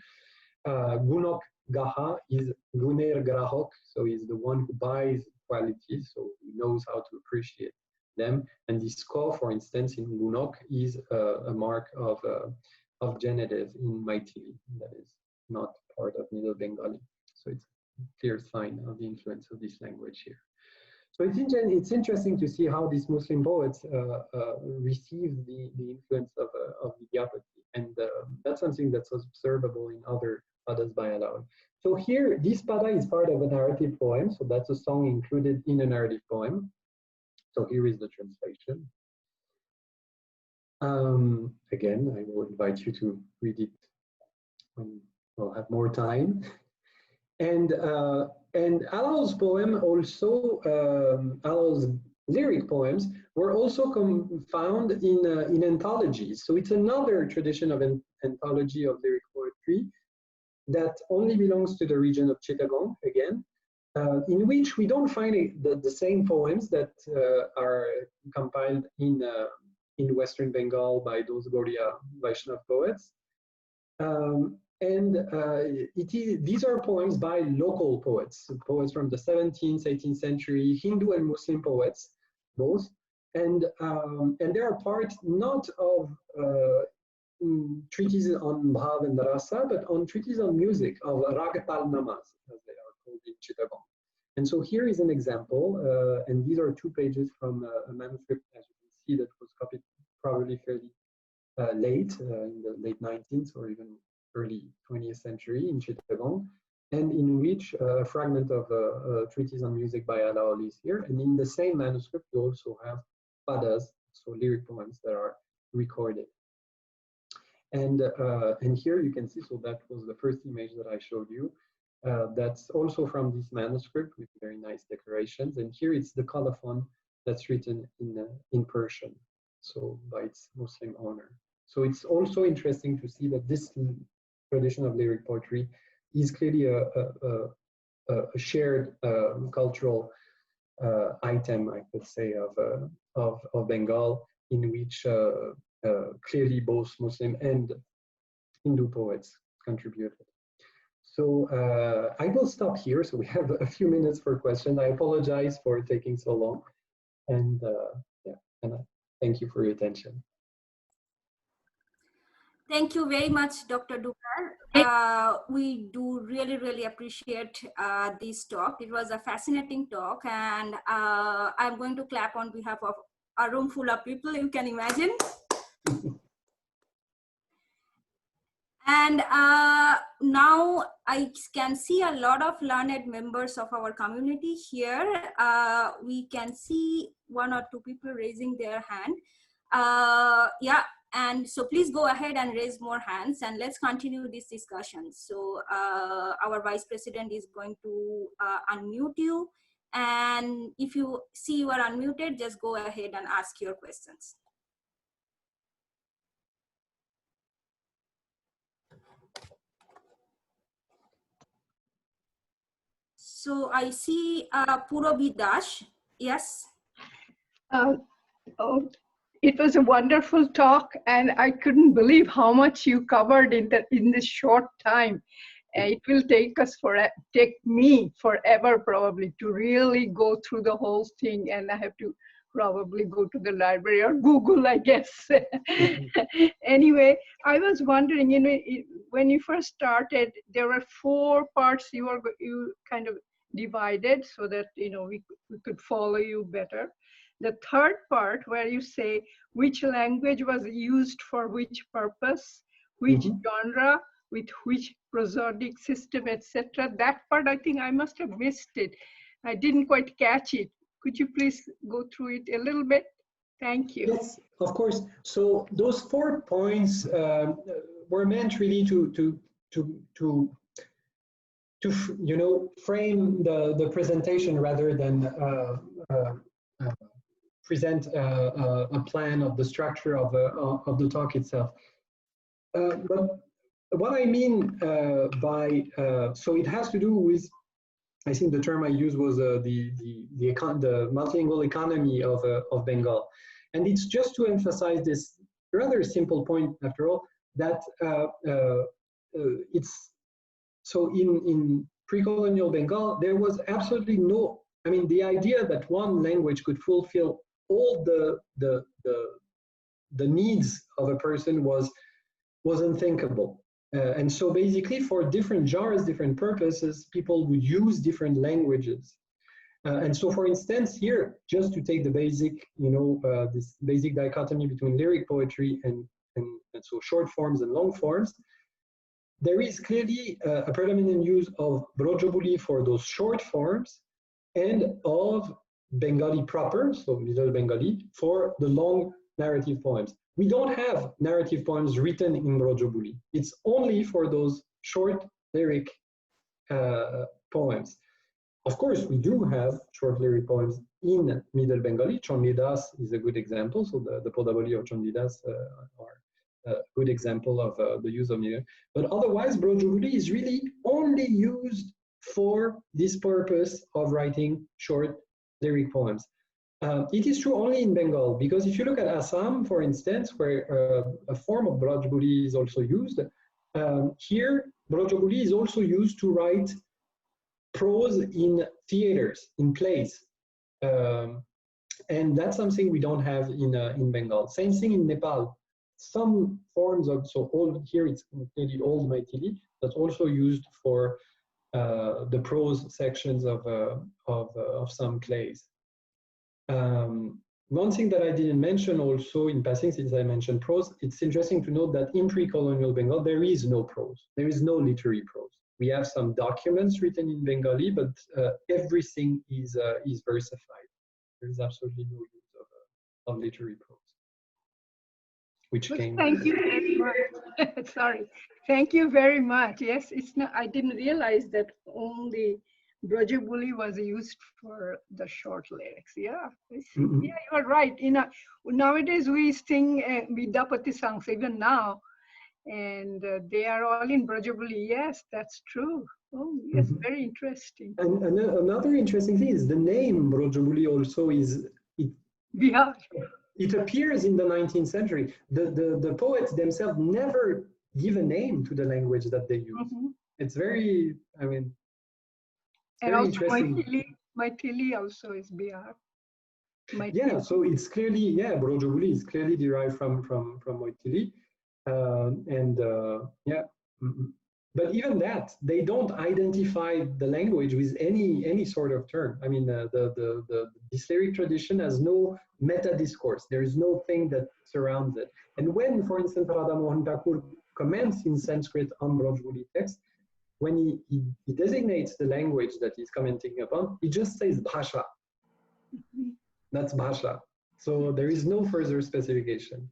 Speaker 3: Gunok Gaha is Guner Grahok, so he's the one who buys qualities, so he knows how to appreciate them. And this ko, for instance, in Gunok is a mark of genitive in Maithili, that is not part of Middle Bengali. So it's a clear sign of the influence of this language here. So it's interesting to see how these Muslim poets receive the influence of Vidyapati, and that's something that's observable in other Padas by Alaol. So here, this pada is part of a narrative poem. So that's a song included in a narrative poem. So here is the translation. Again, I will invite you to read it when we'll have more time. And Alal's poem also, Alal's lyric poems were also found in anthologies. So it's another tradition of anthology of lyric poetry that only belongs to the region of Chittagong, again, in which we don't find the same poems that are compiled in Western Bengal by those Gaudiya Vaishnav poets. These are poems by local poets, poets from the 17th, 18th century, Hindu and Muslim poets, both. And they are part not of treatises on bhav and rasa, but on treatises on music, of rag tal namas, as they are called in Chittagong. And so here is an example, and these are 2 pages from a manuscript, as you can see, that was copied probably fairly late, in the late 19th or even early 20th century in Chittagong, and in which a fragment of a treatise on music by Alal is here. And in the same manuscript, you also have padas, so lyric poems that are recorded. And here you can see, so that was the first image that I showed you. That's also from this manuscript with very nice decorations. And here it's the colophon that's written in Persian, so by its Muslim owner. So it's also interesting to see that this tradition of lyric poetry is clearly a shared cultural item, I could say, of Bengal, in which clearly both Muslim and Hindu poets contributed. So I will stop here. So we have a few minutes for questions. I apologize for taking so long, and thank you for your attention.
Speaker 2: Thank you very much, Dr. Dugar. We do really, really appreciate this talk. It was a fascinating talk, and I'm going to clap on behalf of a room full of people, you can imagine. And now I can see a lot of learned members of our community here. We can see 1 or 2 people raising their hand. Yeah, and so please go ahead and raise more hands, and let's continue this discussion. So our Vice President is going to unmute you. And if you see you are unmuted, just go ahead and ask your questions. So I see Purabi Dash. Yes.
Speaker 5: It was a wonderful talk, and I couldn't believe how much you covered in this short time. It will take me forever probably to really go through the whole thing, and I have to probably go to the library or Google, I guess. Anyway, I was wondering, you know, when you first started, there were 4 parts you kind of divided so that, you know, we could follow you better. The 3rd part, where you say which language was used for which purpose, which genre, with which prosodic system, etc. That part, I think I must have missed it. I didn't quite catch it. Could you please go through it a little bit? Thank you.
Speaker 3: Yes, of course. So those 4 points were meant really to you know, frame the presentation rather than present a plan of the structure of the talk itself. But what I mean by so it has to do with, I think the term I used was the multilingual economy of Bengal, and it's just to emphasize this rather simple point, after all, that it's so in pre-colonial Bengal there was absolutely no. I mean, the idea that one language could fulfill all the needs of a person was unthinkable. And so basically for different genres, different purposes, people would use different languages. And so for instance, here, just to take the basic, you know, this basic dichotomy between lyric poetry and so short forms and long forms, there is clearly a predominant use of Brojobuli for those short forms and of Bengali proper, so Middle Bengali, for the long narrative poems. We don't have narrative poems written in Brojobuli. It's only for those short lyric poems. Of course, we do have short lyric poems in Middle Bengali. Chandidas is a good example. So the Podaboli of Chandidas are a good example of the use of Middle. But otherwise, Brojobuli is really only used for this purpose of writing short lyric poems. It is true only in Bengal, because if you look at Assam, for instance, where a form of Brojobuli is also used, here Brojobuli is also used to write prose in theaters, in plays. And that's something we don't have in Bengal. Same thing in Nepal. Some forms of, so old, here it's clearly Old Maithili, that's also used for the prose sections of some plays. One thing that I didn't mention also in passing, since I mentioned prose, it's interesting to note that in pre-colonial Bengal, there is no prose. There is no literary prose. We have some documents written in Bengali, but everything is versified. There is absolutely no use of literary prose. Which came.
Speaker 5: Thank you very much. Sorry. Thank you very much. Yes, it's not. I didn't realize that only Brojobuli was used for the short lyrics. Yeah, yeah, you are right. Nowadays we sing Vidyapati songs even now, and they are all in Brojobuli. Yes, that's true. Oh, yes, very interesting.
Speaker 3: And another interesting thing is the name Brojobuli also is.
Speaker 5: Bihar.
Speaker 3: It appears in the 19th century. The poets themselves never give a name to the language that they use. It's very, I mean,
Speaker 5: and
Speaker 3: very
Speaker 5: also
Speaker 3: interesting.
Speaker 5: Maithili also is Bihar.
Speaker 3: Yeah, so it's clearly, yeah, Brojobuli is clearly derived from Maithili. Yeah. But even that, they don't identify the language with any sort of term. I mean, this lyric tradition has no meta discourse. There is no thing that surrounds it. And when, for instance, Radha Mohan Thakur comments in Sanskrit on Brojobuli text, when he designates the language that he's commenting upon, he just says bhasha. That's bhasha. So there is no further specification.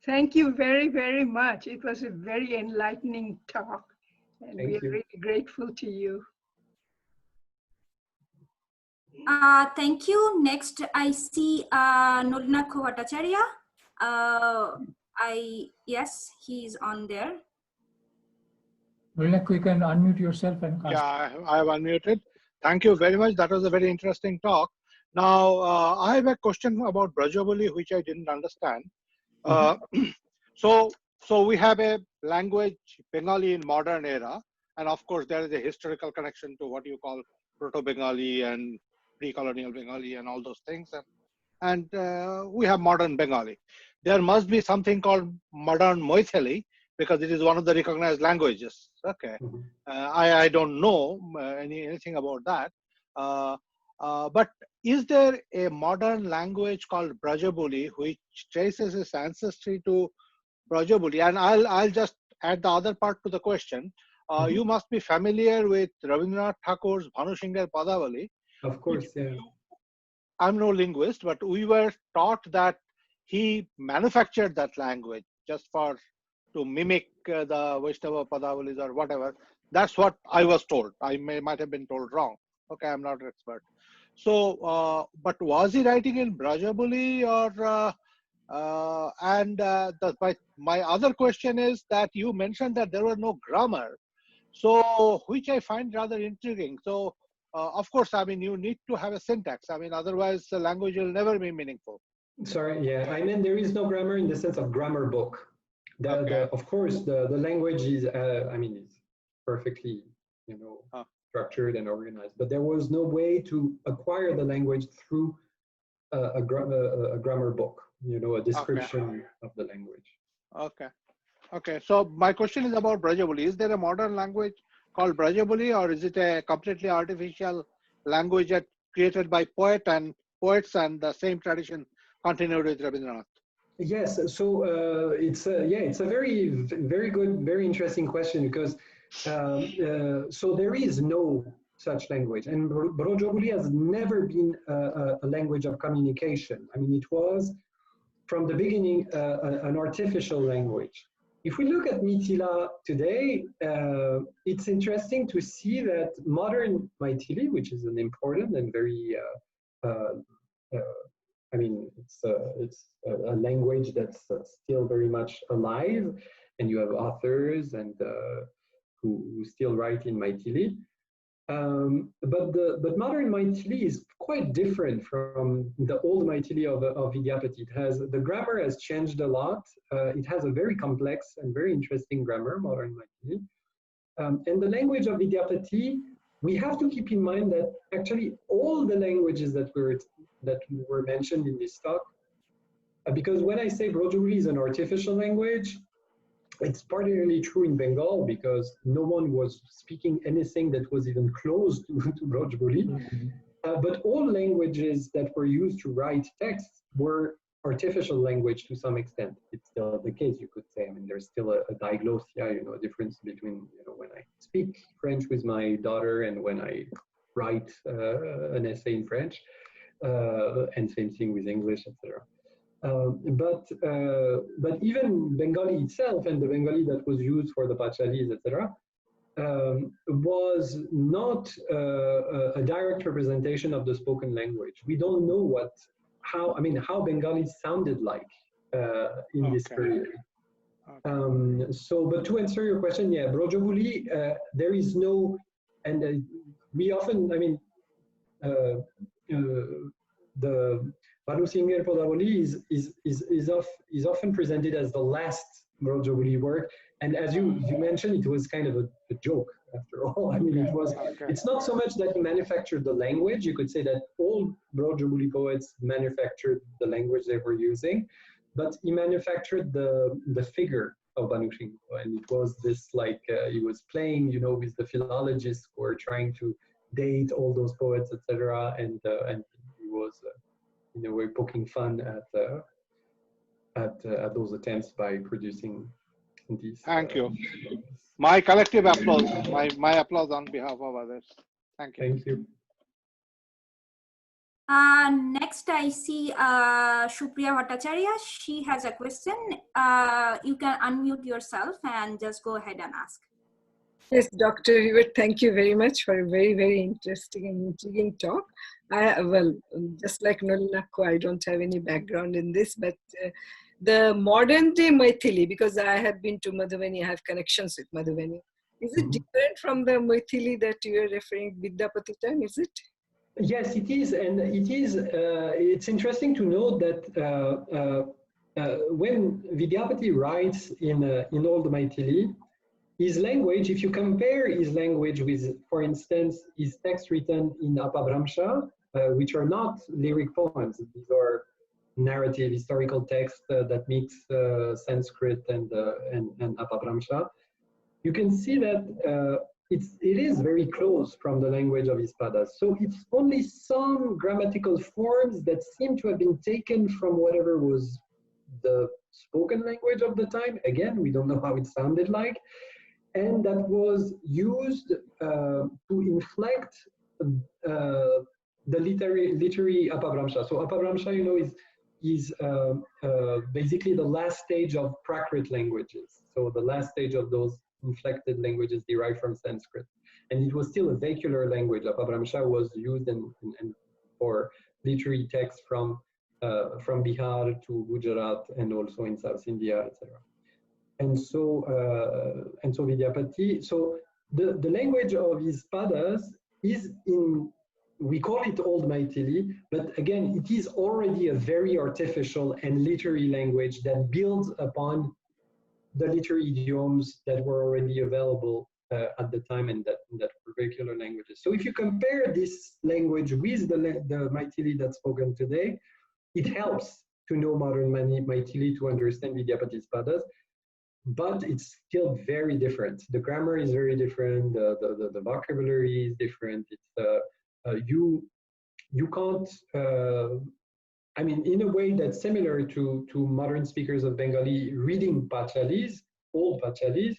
Speaker 5: Thank you very, very much. It was a very enlightening talk, and we are really grateful to you.
Speaker 2: Thank you. Next, I see Nolina Bhattacharya. Yes, he's on there.
Speaker 6: Nolina, you can unmute yourself and ask.
Speaker 7: Yeah, I have unmuted. Thank you very much. That was a very interesting talk. Now, I have a question about Brojobuli, which I didn't understand. So we have a language, Bengali in modern era, and of course there is a historical connection to what you call Proto-Bengali and pre-colonial Bengali and all those things, and we have modern Bengali. There must be something called modern Maithili, because it is one of the recognized languages. Okay, I don't know anything about that, but is there a modern language called Brajabuli which traces its ancestry to Brajabuli? And I'll just add the other part to the question. You must be familiar with Rabindranath Thakur's Bhanusingher Padavali.
Speaker 3: Of course, yeah.
Speaker 7: I'm no linguist, but we were taught that he manufactured that language just to mimic the Vaishnava Padavalis or whatever. That's what I was told. I might have been told wrong. Okay, I'm not an expert. So, but was he writing in Brajabuli or? My other question is that you mentioned that there were no grammar, so which I find rather intriguing. So, of course, I mean, you need to have a syntax. I mean, otherwise the language will never be meaningful.
Speaker 3: Sorry, yeah, I mean, there is no grammar in the sense of grammar book. Of course, the language is, I mean, it's perfectly, structured and organized, but there was no way to acquire the language through a grammar book, a description of the language.
Speaker 7: Okay. So my question is about Brajabuli. Is there a modern language called Brajabuli, or is it a completely artificial language that created by poets and the same tradition continued with Rabindranath?
Speaker 3: Yes, so it's a very good, very interesting question because so there is no such language, and Brojobuli has never been a language of communication. I mean, it was from the beginning an artificial language. If we look at Mithila today, it's interesting to see that modern Maithili, which is an important and very I mean, it's a language that's still very much alive, and you have authors and who still write in Maithili. But modern Maithili is quite different from the old Maithili of Vidyapati. It has, the grammar has changed a lot. It has a very complex and very interesting grammar, modern Maithili. And the language of Vidyapati, we have to keep in mind that actually all the languages that were mentioned in this talk, because when I say Brojobuli is an artificial language, it's particularly true in Bengal because no one was speaking anything that was even close to Brojobuli. But all languages that were used to write texts were artificial language to some extent. It's still the case, you could say. I mean, there's still a diglossia, a difference between, when I speak French with my daughter and when I write an essay in French, and same thing with English, etc. But even Bengali itself and the Bengali that was used for the Pachalis, etc., was not a direct representation of the spoken language. We don't know how Bengali sounded like in this period. But to answer your question, yeah, Brojobuli, there is no, and we often, the Banu Singer Podavoli is often presented as the last Brojobuli work. And as you mentioned, it was kind of a joke after all. I mean, it's not so much that he manufactured the language. You could say that all Brojobuli poets manufactured the language they were using, but he manufactured the figure of Banu Singer. And it was this he was playing, with the philologists who were trying to date all those poets, etc. And he was, in a way, poking fun at those attempts by producing these.
Speaker 7: Thank you. My collective applause, my applause on behalf of others. Thank you.
Speaker 3: Thank you.
Speaker 2: Next, I see Supriya Bhattacharya. She has a question. You can unmute yourself and just go ahead and ask.
Speaker 1: Yes, Dr. Hubert, thank you very much for a very, very interesting and intriguing talk. Well, just like Nolinakko, I don't have any background in this, but the modern day Maithili, because I have been to Madhubani, I have connections with Madhubani. Is it different from the Maithili that you are referring Vidyapati time, is it?
Speaker 3: Yes, it is. And it is, it's interesting to note that when Vidyapati writes in Old Maithili, his language, if you compare his language with, for instance, his text written in Apabhramsha, which are not lyric poems, these are narrative, historical texts that mix Sanskrit and Apabhramsha, you can see that it is very close from the language of his padas. So it's only some grammatical forms that seem to have been taken from whatever was the spoken language of the time. Again, we don't know how it sounded like. And that was used to inflect the literary Apabhramsha. So Apabhramsha, is basically the last stage of Prakrit languages. So the last stage of those inflected languages derived from Sanskrit. And it was still a vehicular language. Apabhramsha was used for literary texts from Bihar to Gujarat and also in South India, etc. And so Vidyapati, so the language of his padas is we call it Old Maithili, but again, it is already a very artificial and literary language that builds upon the literary idioms that were already available at the time and that were vehicular languages. So if you compare this language with the Maithili that's spoken today, it helps to know modern Maithili to understand Vidyapati's padas. But it's still very different. The grammar is very different. The vocabulary is different. It's you can't I mean, in a way that's similar to modern speakers of Bengali reading Pachalis, old Pachalis,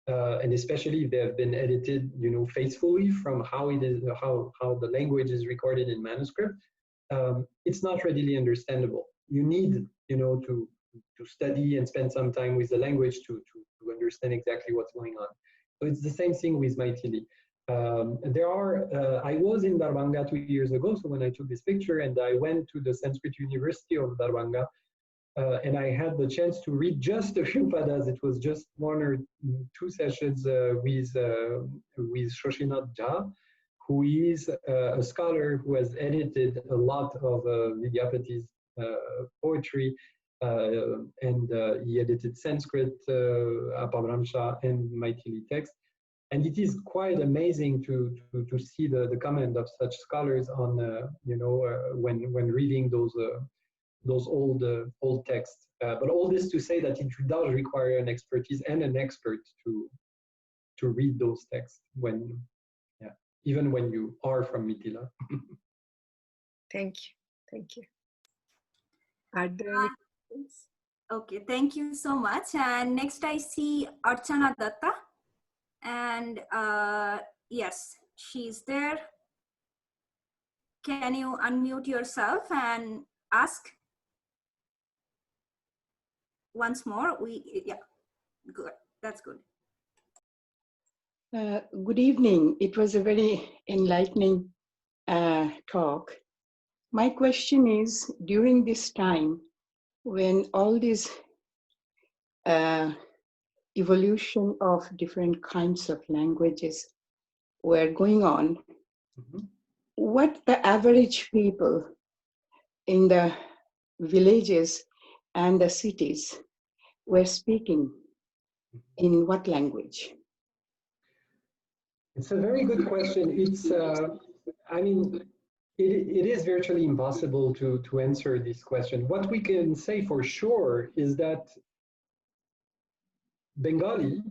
Speaker 3: and especially if they have been edited, faithfully from how it is, how the language is recorded in manuscript. It's not readily understandable. You need, to study and spend some time with the language to understand exactly what's going on. So it's the same thing with Maithili. I was in Darbhanga 2 years ago, so when I took this picture, and I went to the Sanskrit University of Darbhanga, and I had the chance to read just a few padas. It was just 1 or 2 sessions with Shoshinath Jha, who is a scholar who has edited a lot of Vidyapati's poetry, and he edited Sanskrit, Apabhramsha, and Maithili text. And it is quite amazing to see the comment of such scholars on, when reading those old texts. But all this to say that it does require an expertise and an expert to read those texts even when you are from Mithila.
Speaker 1: Thank you. Are there any questions?
Speaker 2: Okay, thank you so much. And next I see Archana Datta. And yes, she's there. Can you unmute yourself and ask once more? Yeah, good. That's good.
Speaker 8: Good evening. It was a very enlightening talk. My question is, during this time, when all this evolution of different kinds of languages were going on, what the average people in the villages and the cities were speaking, in what language?
Speaker 3: It's a very good question. It's, I mean, it is virtually impossible to answer this question. What we can say for sure is that Bengali,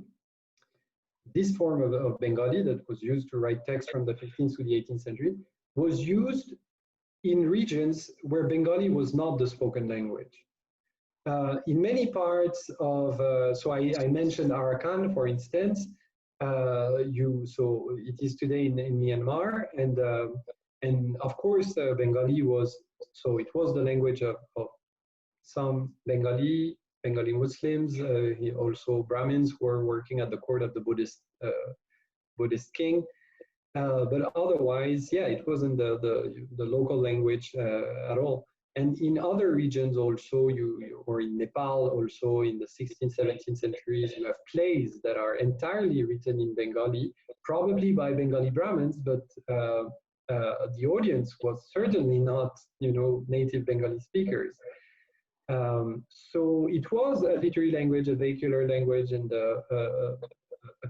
Speaker 3: this form of Bengali that was used to write text from the 15th to the 18th century, was used in regions where Bengali was not the spoken language. In many parts of, so I mentioned Arakan, for instance. So it is today in Myanmar, and of course Bengali was, so it was the language of some Bengali Muslims, also Brahmins who were working at the court of the Buddhist king. But otherwise, yeah, it wasn't the local language at all. And in other regions also, or in Nepal also, in the 16th, 17th centuries, you have plays that are entirely written in Bengali, probably by Bengali Brahmins, but the audience was certainly not, native Bengali speakers. So it was a literary language, a vehicular language, and a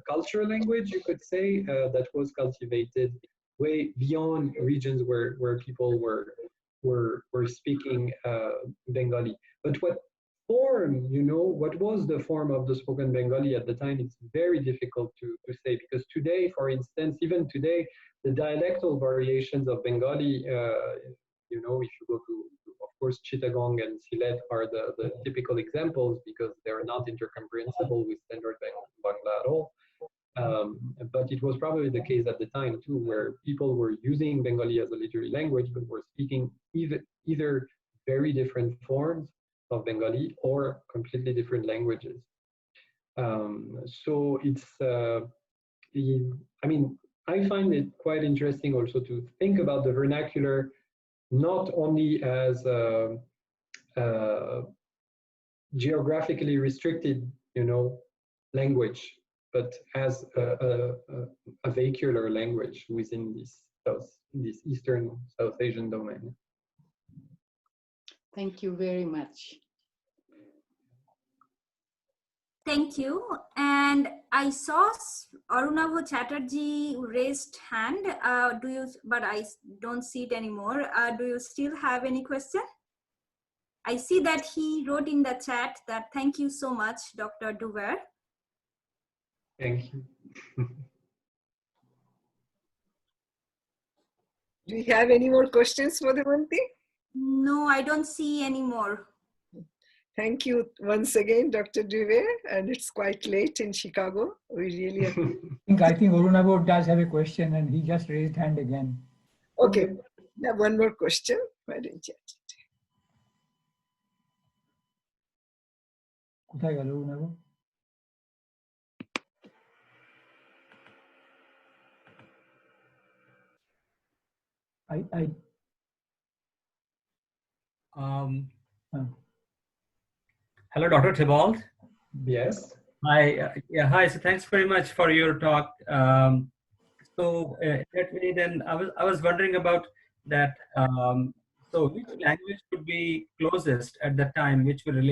Speaker 3: cultural language, you could say, that was cultivated way beyond regions where people were speaking Bengali. But what form, what was the form of the spoken Bengali at the time? It's very difficult to say, because today, for instance, even today, the dialectal variations of Bengali, if you go to, of course, Chittagong and Sylhet are the typical examples, because they're not intercomprehensible with standard Bangla at all. But it was probably the case at the time too, where people were using Bengali as a literary language, but were speaking either very different forms of Bengali or completely different languages. So it's, I mean, I find it quite interesting also to think about the vernacular not only as geographically restricted, language, but as a vehicular language within this Eastern South Asian domain.
Speaker 8: Thank you very much.
Speaker 2: Thank you. And I saw Arunabh Chatterjee raised hand. But I don't see it anymore. Do you still have any question? I see that he wrote in the chat that thank you so much, Dr. Duver.
Speaker 3: Thank you.
Speaker 1: Do you have any more questions for Devanti?
Speaker 2: No, I don't see any more.
Speaker 1: Thank you once again, Dr. Dubey, and it's quite late in Chicago. We really
Speaker 6: I think Arunabh does have a question and he just raised hand again.
Speaker 1: okay. Now one more question. Why don't you?
Speaker 6: কোথায় গেল Arunava?
Speaker 9: Hello, Dr. Thibaut.
Speaker 3: Yes.
Speaker 9: Hi. Yeah. Hi. So thanks very much for your talk. That way, then I was wondering about that. So which language would be closest at that time, which will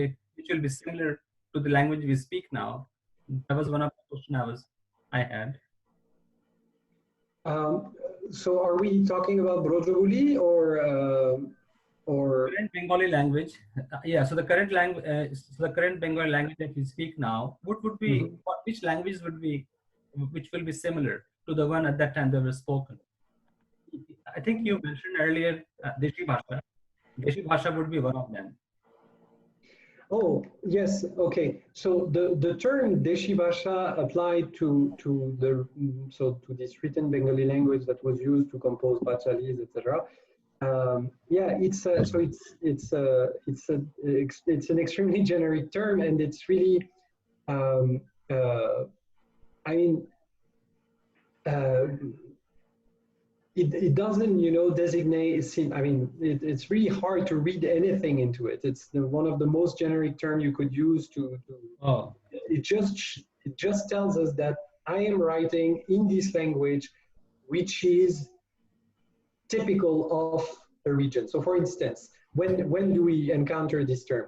Speaker 9: be similar to the language we speak now? That was one of the questions I had.
Speaker 3: So are we talking about Brojoguli or
Speaker 9: current Bengali language? Yeah. So the current language, the current Bengali language that we speak now, what would be which language would be which will be similar to the one at that time that was spoken? I think you mentioned earlier Deshi Bhasha. Deshi Bhasha would be one of them.
Speaker 3: Oh, yes. Okay. So the term Deshi Bhasha applied to this written Bengali language that was used to compose Pachalis, etc. Yeah, it's an extremely generic term, and it's really, I mean, it doesn't, designate. I mean, it's really hard to read anything into it. It's one of the most generic terms you could use to.
Speaker 9: Oh.
Speaker 3: It just tells us that I am writing in this language, which is typical of a region. So, for instance, when do we encounter this term?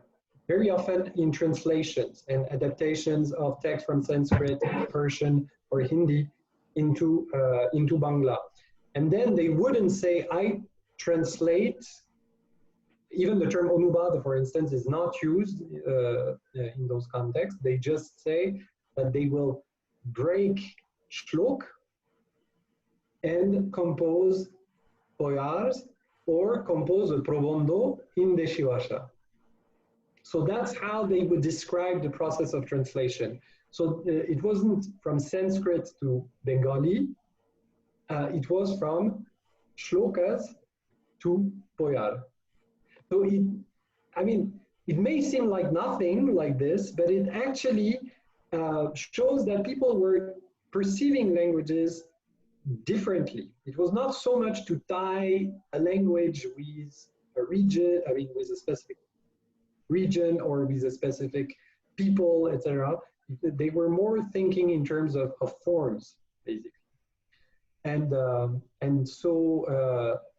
Speaker 3: Very often in translations and adaptations of text from Sanskrit, Persian, or Hindi into Bangla. And then they wouldn't say, I translate, even the term Onubad, for instance, is not used in those contexts. They just say that they will break shlok and compose poyars or compose a probondo in Deshi Bhasha. So that's how they would describe the process of translation. So it wasn't from Sanskrit to Bengali. It was from shlokas to poyar. So it may seem like nothing like this, but it actually shows that people were perceiving languages differently. It was not so much to tie a language with a region, with a specific region or with a specific people, etc. They were more thinking in terms of forms, basically. And so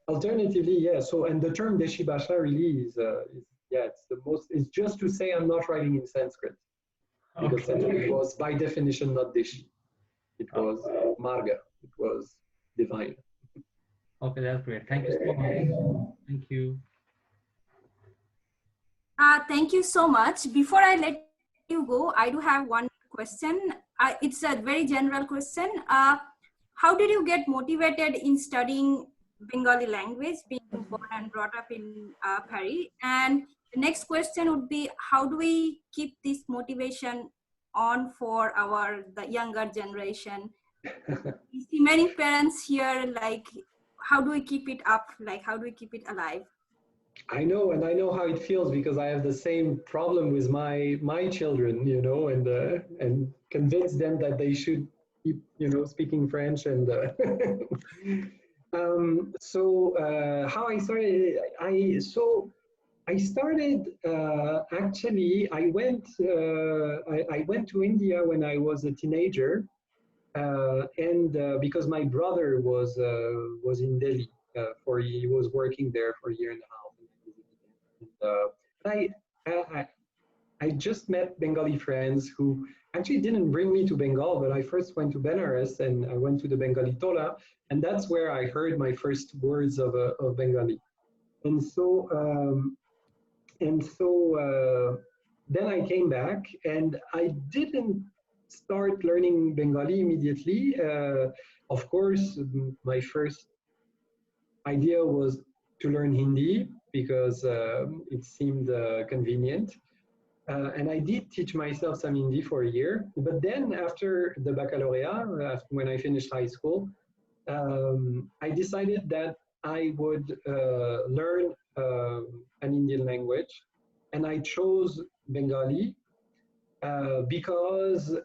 Speaker 3: alternatively, yeah. So and the term Deshi Bhasha really is it's the most. It's just to say I'm not writing in Sanskrit, because Sanskrit was by definition not Deshi. It was Marga. It was divine.
Speaker 9: Okay, that's great. Thank you so much. Thank you.
Speaker 2: Thank you so much. Before I let you go, I do have one question. It's a very general question. How did you get motivated in studying Bengali language, being born and brought up in Paris? And the next question would be, how do we keep this motivation on for the younger generation? We see many parents here, like, how do we keep it up? Like, how do we keep it alive?
Speaker 3: I know, and I know how it feels, because I have the same problem with my children, and convince them that they should keep, speaking French. And how I started, actually, I went to India when I was a teenager, and because my brother was in Delhi, he was working there for a year and a half. I just met Bengali friends who actually didn't bring me to Bengal, but I first went to Benares and I went to the Bengali Tola, and that's where I heard my first words of Bengali. And so then I came back, and I didn't start learning Bengali immediately. Of course, my first idea was to learn Hindi, because it seemed convenient. And I did teach myself some Hindi for a year. But then after the baccalaureate, when I finished high school, I decided that I would learn an Indian language. And I chose Bengali because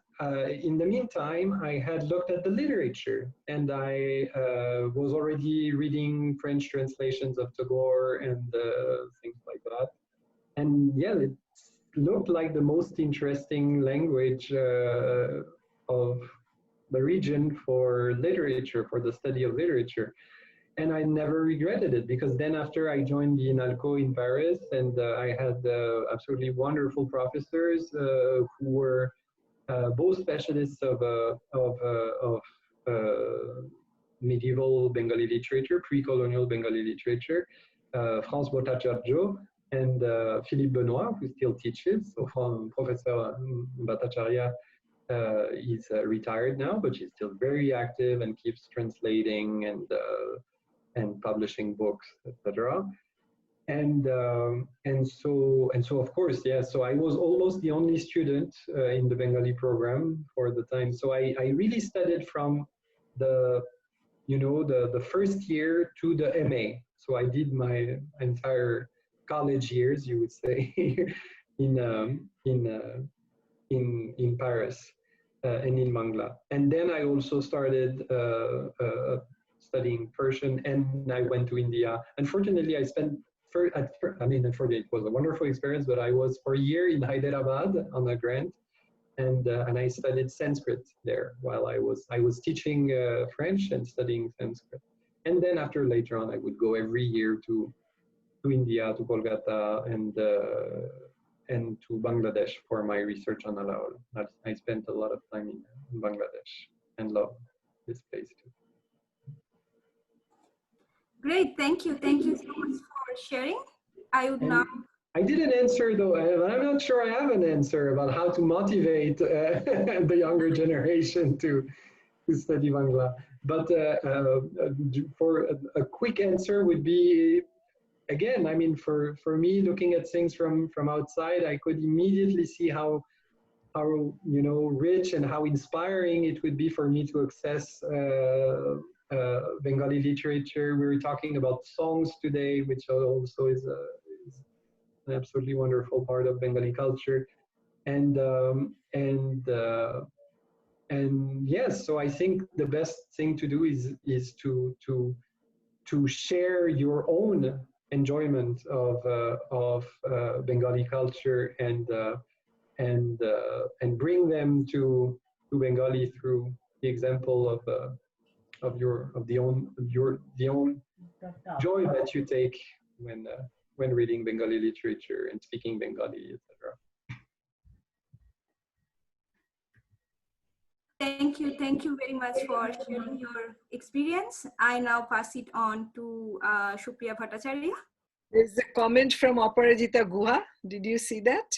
Speaker 3: in the meantime, I had looked at the literature, and I was already reading French translations of Tagore and things like that. And yeah, it looked like the most interesting language of the region for literature, for the study of literature. And I never regretted it, because then after I joined the INALCO in Paris, and I had absolutely wonderful professors who were both specialists of medieval Bengali literature, pre-colonial Bengali literature, France Bhattacharya and Philippe Benoit, who still teaches. So Professor Bhattacharya is retired now, but she's still very active and keeps translating and publishing books, etc. And so of course, yeah. So I was almost the only student in the Bengali program for the time. So I really studied from the first year to the MA. So I did my entire college years, you would say, in Paris and in Bangla. And then I also started studying Persian, and I went to India. Unfortunately, I spent unfortunately, it was a wonderful experience, but I was for a year in Hyderabad on a grant, and I studied Sanskrit there while I was teaching French and studying Sanskrit. And then later on, I would go every year to India, to Kolkata, and to Bangladesh for my research on Alaul. I spent a lot of time in Bangladesh and love this place too.
Speaker 2: Great, thank you so much for sharing. I would now.
Speaker 3: I didn't answer though, and I'm not sure I have an answer about how to motivate the younger generation to study Bangla. But for a quick answer would be, again, I mean, for me, looking at things from outside, I could immediately see how rich and how inspiring it would be for me to access Bengali literature. We were talking about songs today, which also is an absolutely wonderful part of Bengali culture, and yes, so I think the best thing to do is to share your own enjoyment of Bengali culture and bring them to Bengali through the example of the own joy that you take when reading Bengali literature and speaking Bengali, etc.
Speaker 2: Thank you very much for sharing your experience. I now pass it on to Supriya Bhattacharya.
Speaker 1: There's a comment from Aparajita Guha. Did you see that?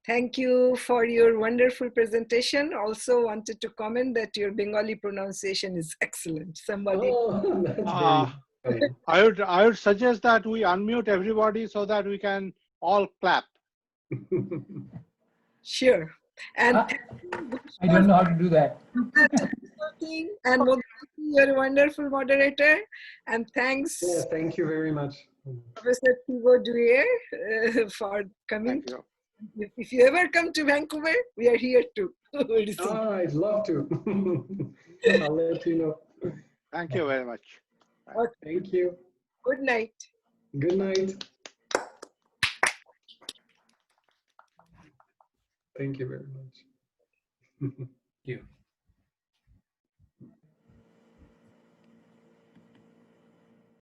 Speaker 1: Thank you for your wonderful presentation. Also wanted to comment that your Bengali pronunciation is excellent. Somebody.
Speaker 3: Oh, that's very funny.
Speaker 7: I would suggest that we unmute everybody so that we can all clap.
Speaker 1: Sure. And
Speaker 6: I don't know how to do that.
Speaker 1: And you're a wonderful moderator. And thanks.
Speaker 3: Yeah, thank you very much,
Speaker 1: Professor Thibaut for coming.
Speaker 7: Thank you.
Speaker 1: If you ever come to Vancouver, we are here too.
Speaker 3: I'd love to. I'll let you know.
Speaker 7: Thank you very much.
Speaker 1: Okay.
Speaker 3: Thank you.
Speaker 1: Good night.
Speaker 3: Good night. Thank you very much.
Speaker 9: Thank you.